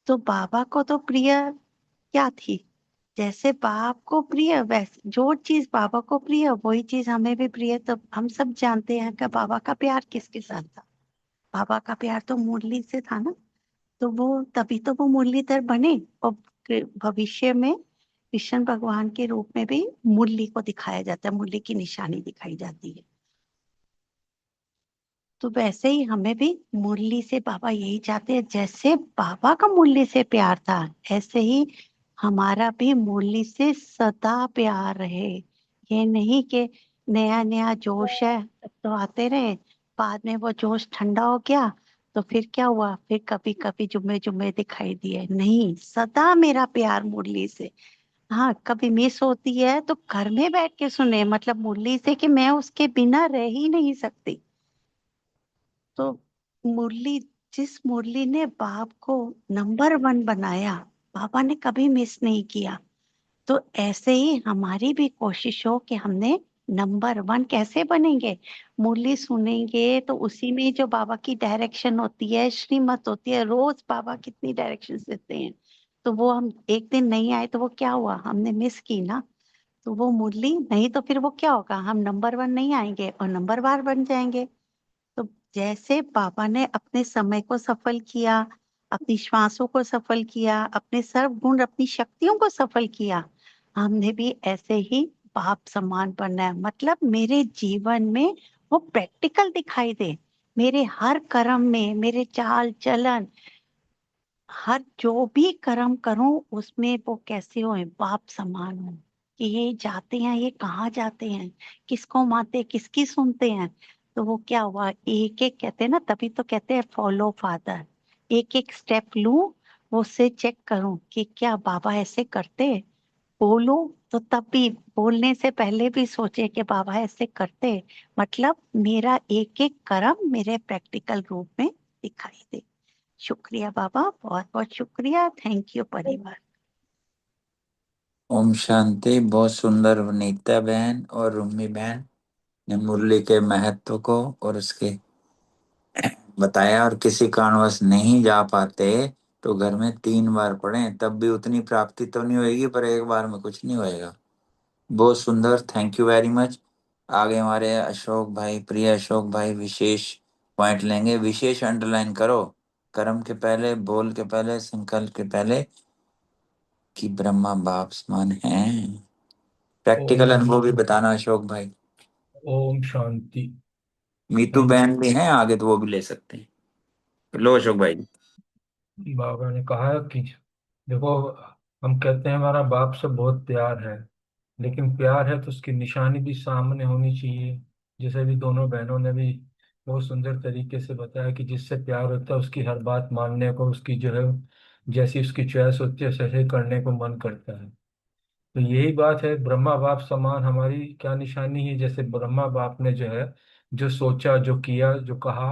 तो बाबा को तो प्रिय क्या थी? जैसे बाप को प्रिय, वैसे जो चीज बाबा को प्रिय वही चीज हमें भी प्रिय। तो हम सब जानते हैं कि बाबा का प्यार किसके साथ था। बाबा का प्यार तो मुरली से था ना। तो वो तभी तो वो मुरलीधर बने। और भविष्य में कृष्ण भगवान के रूप में भी मुरली को दिखाया जाता है, मुरली की निशानी दिखाई जाती है। तो वैसे ही हमें भी मुरली से बाबा यही चाहते हैं, जैसे बाबा का मुरली से प्यार था ऐसे ही हमारा भी मुरली से सदा प्यार रहे। ये नहीं कि नया नया जोश है तो आते रहे, बाद में वो जोश ठंडा हो गया तो फिर क्या हुआ, फिर कभी कभी जुम्मे जुम्मे दिखाई दिए। नहीं, सदा मेरा प्यार मुरली से। हाँ, कभी मिस होती है तो घर में बैठ के सुने, मतलब मुरली से कि मैं उसके बिना रह ही नहीं सकती। तो मुरली, जिस मुरली ने बाप को नंबर 1 बनाया, बाबा ने कभी मिस नहीं किया। तो ऐसे ही हमारी भी कोशिश हो कि हमने नंबर 1 कैसे बनेंगे। मुरली सुनेंगे तो उसी में जो बाबा की डायरेक्शन होती है, श्रीमत होती है, रोज बाबा कितनी डायरेक्शन देते हैं। तो वो हम एक दिन नहीं आए तो वो क्या हुआ, हमने मिस की ना। तो वो मुरली नहीं तो फिर वो क्या होगा, हम नंबर 1 नहीं आएंगे और नंबर वार बन जाएंगे। तो जैसे बाबा ने अपने समय को सफल किया, अपनी श्वासों को सफल किया, अपने सर्व गुण, अपनी शक्तियों को सफल किया, हमने भी ऐसे ही बाप समान बनना है। मतलब मेरे जीवन में वो प्रैक्टिकल दिखाई दे, मेरे हर कर्म में, मेरे चाल चलन, हर जो भी कर्म करूं उसमें वो कैसे हो, बाप समान हो। कि ये जाते हैं, ये कहाँ जाते हैं, किसको मानते, किसकी सुनते हैं। तो वो क्या हुआ, एक एक कहते हैं ना, तभी तो कहते हैं फॉलो फादर। एक एक स्टेप लूं, वो उससे चेक करूं कि क्या बाबा ऐसे करते। बोलो तो तब भी बोलने से पहले भी सोचे कि बाबा ऐसे करते, मतलब मेरा एक एक कर्म मेरे प्रैक्टिकल रूप में दिखाई दे। शुक्रिया बाबा, बहुत बहुत शुक्रिया। थैंक यू परिवार। ओम शांति। बहुत सुंदर वनीता बहन और रुम्मी बहन ने मुरली के महत्व को और उसके बताया। और किसी कारणवश नहीं जा पाते तो घर में 3 बार पढ़ें, तब भी उतनी प्राप्ति तो नहीं होगी, पर एक बार में कुछ नहीं होएगा। बहुत सुंदर, थैंक यू वेरी मच। आगे हमारे अशोक भाई, प्रिय अशोक भाई विशेष पॉइंट लेंगे। विशेष अंडरलाइन करो, कर्म के पहले, बोल के पहले, संकल्प के पहले कि ब्रह्मा बाप समान हैं। प्रैक्टिकल ओम अनुभव भी बताना अशोक भाई। ओम शांति। मीतू बहन भी हैं आगे, तो वो भी ले सकते हैं। लो अशोक भाई। बाबा ने कहा कि देखो, हम कहते हैं हमारा बाप से बहुत प्यार है, लेकिन प्यार है तो उसकी निशानी भी सामने होनी चाहिए। जैसे भी दोनों बहनों ने भी बहुत सुंदर तरीके से बताया कि जिससे प्यार होता है उसकी हर बात मानने को, उसकी जो है जैसी उसकी चॉइस होती है वैसे करने को मन करता है। तो यही बात है, ब्रह्मा बाप समान हमारी क्या निशानी है। जैसे ब्रह्मा बाप ने जो है, जो सोचा, जो किया, जो कहा,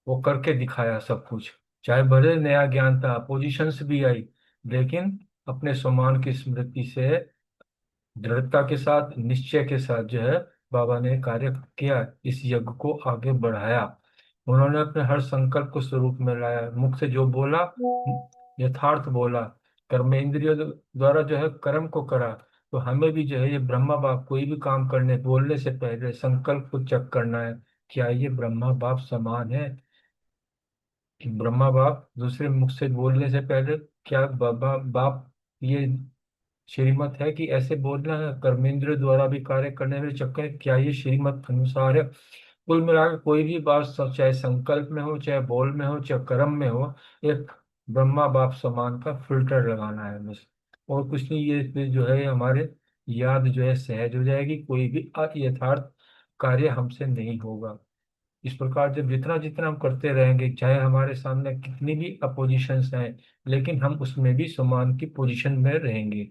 वो करके दिखाया सब कुछ। चाहे भले नया ज्ञान था, पोजीशंस भी आई, लेकिन अपने स्वमान की स्मृति से, दृढ़ता के साथ, निश्चय के साथ जो है बाबा ने कार्य किया, इस यज्ञ को आगे बढ़ाया। उन्होंने अपने हर संकल्प को स्वरूप में लाया, मुख से जो बोला यथार्थ बोला, कर्मेंद्रियों द्वारा जो है कर्म को करा। तो हमें भी जो है ये ब्रह्मा बाप कोई भी काम करने बोलने से पहले संकल्प को चेक करना है, क्या ये ब्रह्मा बाप समान है। कि ब्रह्मा बाप दूसरे मुख से बोलने से पहले क्या बाबा बाप ये श्रीमत है कि ऐसे बोलना है, कर्मेंद्र द्वारा भी कार्य करने में चक्कर, क्या ये श्रीमत अनुसार है। कुल मिलाकर कोई भी बात चाहे संकल्प में हो, चाहे बोल में हो, चाहे कर्म में हो, एक ब्रह्मा बाप समान का फिल्टर लगाना है बस, और कुछ नहीं। ये फिर जो है हमारे याद जो है सहज हो जाएगी, कोई भी अयथार्थ कार्य हमसे नहीं होगा। इस प्रकार जब जितना जितना हम करते रहेंगे, चाहे हमारे सामने कितनी भी अपोजिशंस हैं, लेकिन हम उसमें भी समान की पोजीशन में रहेंगे।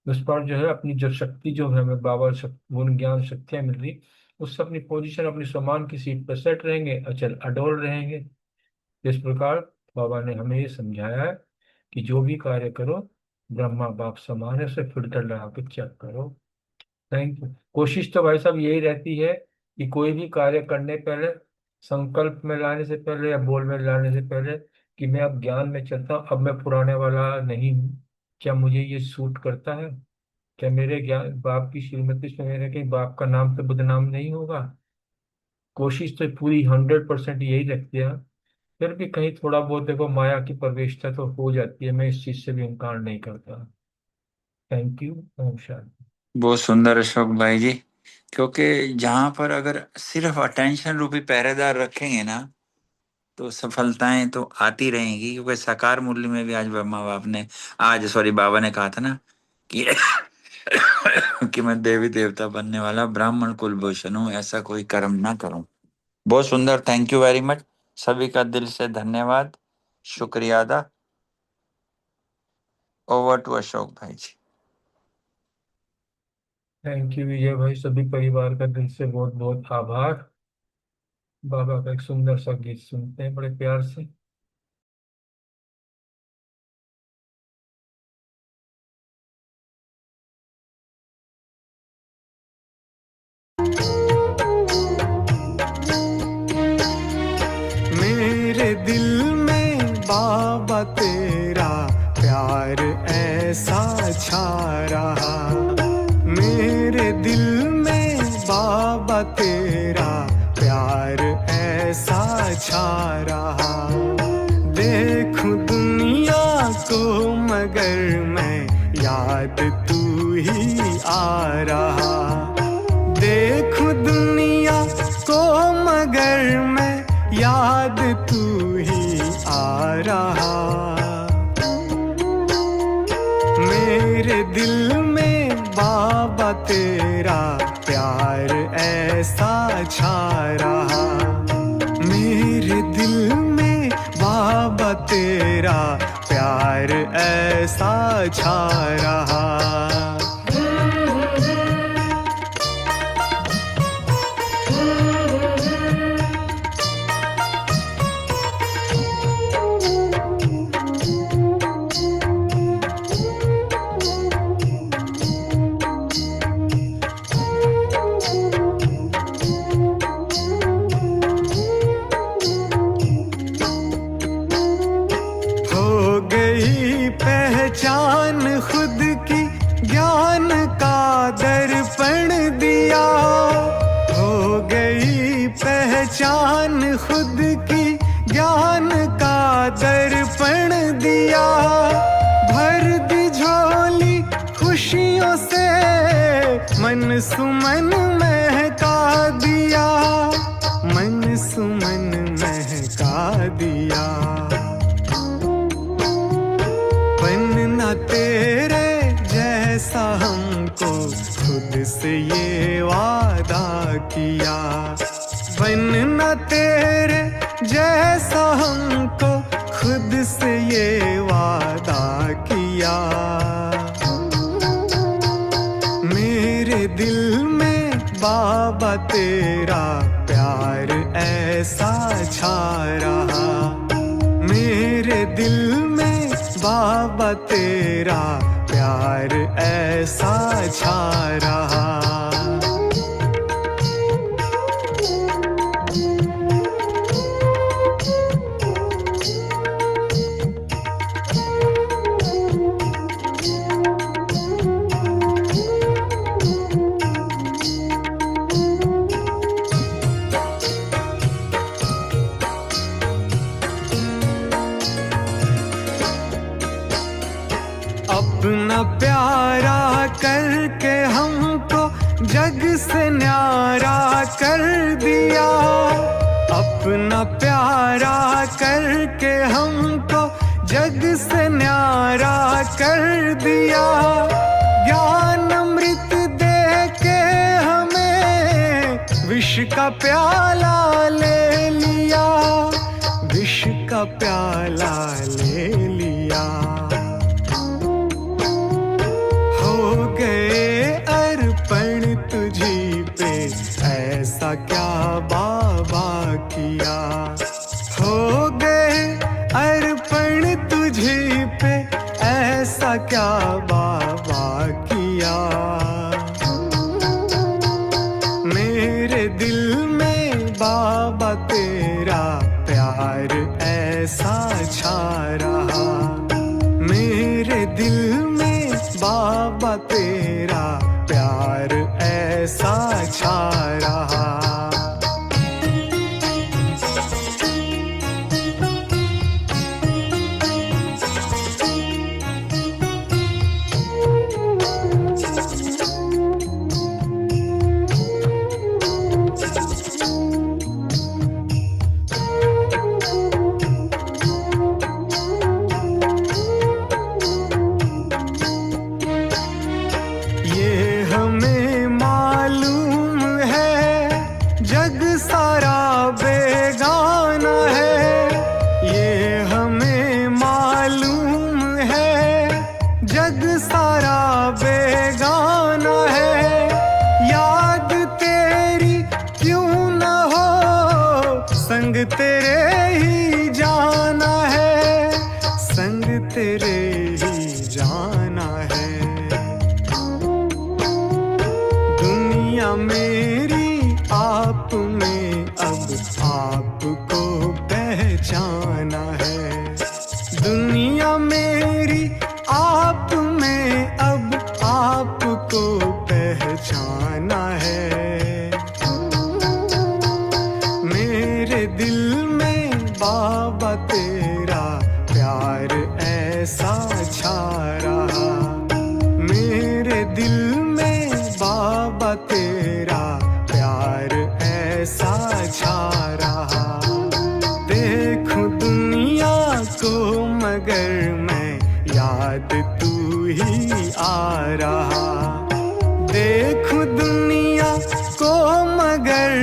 उस पर जो है अपनी जो शक्ति जो है हमें बाबा गुण ज्ञान शक्तियां मिल रही, उससे अपनी पोजीशन, अपनी समान की सीट पर सेट रहेंगे, अचल अडोल रहेंगे। इस प्रकार बाबा ने हमें ये समझाया है कि जो भी कार्य करो ब्रह्मा बाप समान है, उसे फिल्टर लगा के चेक करो। Thank you. कोशिश तो भाई साहब यही रहती है कि कोई भी कार्य करने पहले, संकल्प में लाने से पहले या बोल में लाने से पहले, कि मैं अब ज्ञान में चलता हूँ, अब मैं पुराने वाला नहीं हूँ। क्या मुझे ये सूट करता है? क्या मेरे ज्ञान बाप की श्रीमती से मेरे कहीं बाप का नाम तो बदनाम नहीं होगा? कोशिश तो पूरी 100% यही रखती है। फिर भी कहीं थोड़ा बहुत देखो माया की प्रवेशता तो हो जाती है, मैं इस चीज से भी इनकार नहीं करता। Thank you. ओम शांति। बहुत सुंदर अशोक भाई जी। क्योंकि जहां पर अगर सिर्फ अटेंशन रूपी पहरेदार रखेंगे ना, तो सफलताएं तो आती रहेंगी। क्योंकि साकार मुरली में भी आज ब्रह्मा बाप ने, आज सॉरी बाबा ने कहा था ना कि कि मैं देवी देवता बनने वाला ब्राह्मण कुलभूषण हूँ, ऐसा कोई कर्म ना करूं। बहुत सुंदर, थैंक यू वेरी मच। सभी का दिल से धन्यवाद, शुक्रिया अदा। ओवर टू अशोक भाई जी। थैंक यू विजय भाई, सभी परिवार का दिल से बहुत बहुत आभार। बाबा का एक सुंदर सा गीत सुनते हैं बड़े प्यार से। मेरे दिल में बाबा तेरा प्यार ऐसा छा रहा, मेरे दिल में बाबा तेरा प्यार ऐसा छा रहा। देखूं दुनिया को मगर मैं याद तू ही आ रहा, देखूं दुनिया को मगर मैं याद तू ही आ रहा। मेरे दिल में बाबा तेरा प्यार ऐसा छा रहा, मेरे दिल में बाबा तेरा प्यार ऐसा छा रहा। पहचान खुद की ज्ञान का दर्पण दिया, हो गई पहचान खुद की ज्ञान का दर्पण दिया, भर दी झोली खुशियों से मन सुमन महका दिया, मन सुमन महका दिया। बनना तेरे जैसा हमको खुद से ये वादा किया, बनना तेरे जैसा हमको खुद से ये वादा किया। मेरे दिल में बाबा तेरा प्यार ऐसा छा रहा, मेरे दिल में बाबा तेरा प्यार ऐसा छा रहा। अपना प्यारा करके हमको जग से न्यारा कर दिया, अपना प्यारा करके हमको जग से न्यारा कर दिया। ज्ञान अमृत दे के हमें विष का प्याला ले लिया, विष का प्याला ले लिया। हो गए अर्पण तुझी पे ऐसा क्या बाबा किया, हो गए अर्पण तुझी पे ऐसा क्या बाबा किया। मेरे दिल में बाबा तेरा प्यार ऐसा छा रहा, मेरे दिल में बाबा तेरा प्यार ऐसा छा रहा। ये हमें मालूम है जग सारा बेगाना है, ये हमें मालूम है जग सारा बेगाना है। याद तेरी क्यों न हो संग तेरे ही जाना है, संग तेरे ही जाना है। दुनिया मेरी आप में अब आपको पहचाना है, दुनिया मेरी आप में अब आपको पहचाना है। मेरे दिल में बाबा तेरा प्यार ऐसा छा रहा, मेरे दिल में बाबा तेरा प्यार ऐसा छा रहा। देखूं दुनिया को मगर मैं याद तू ही आ रहा,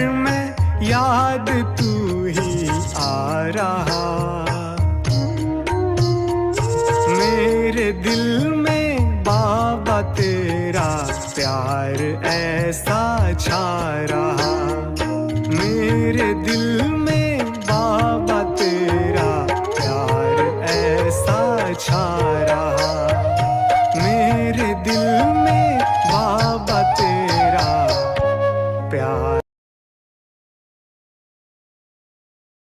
में याद तू ही आ रहा। मेरे दिल में बाबा तेरा प्यार ऐसा छा रहा। मेरे दिल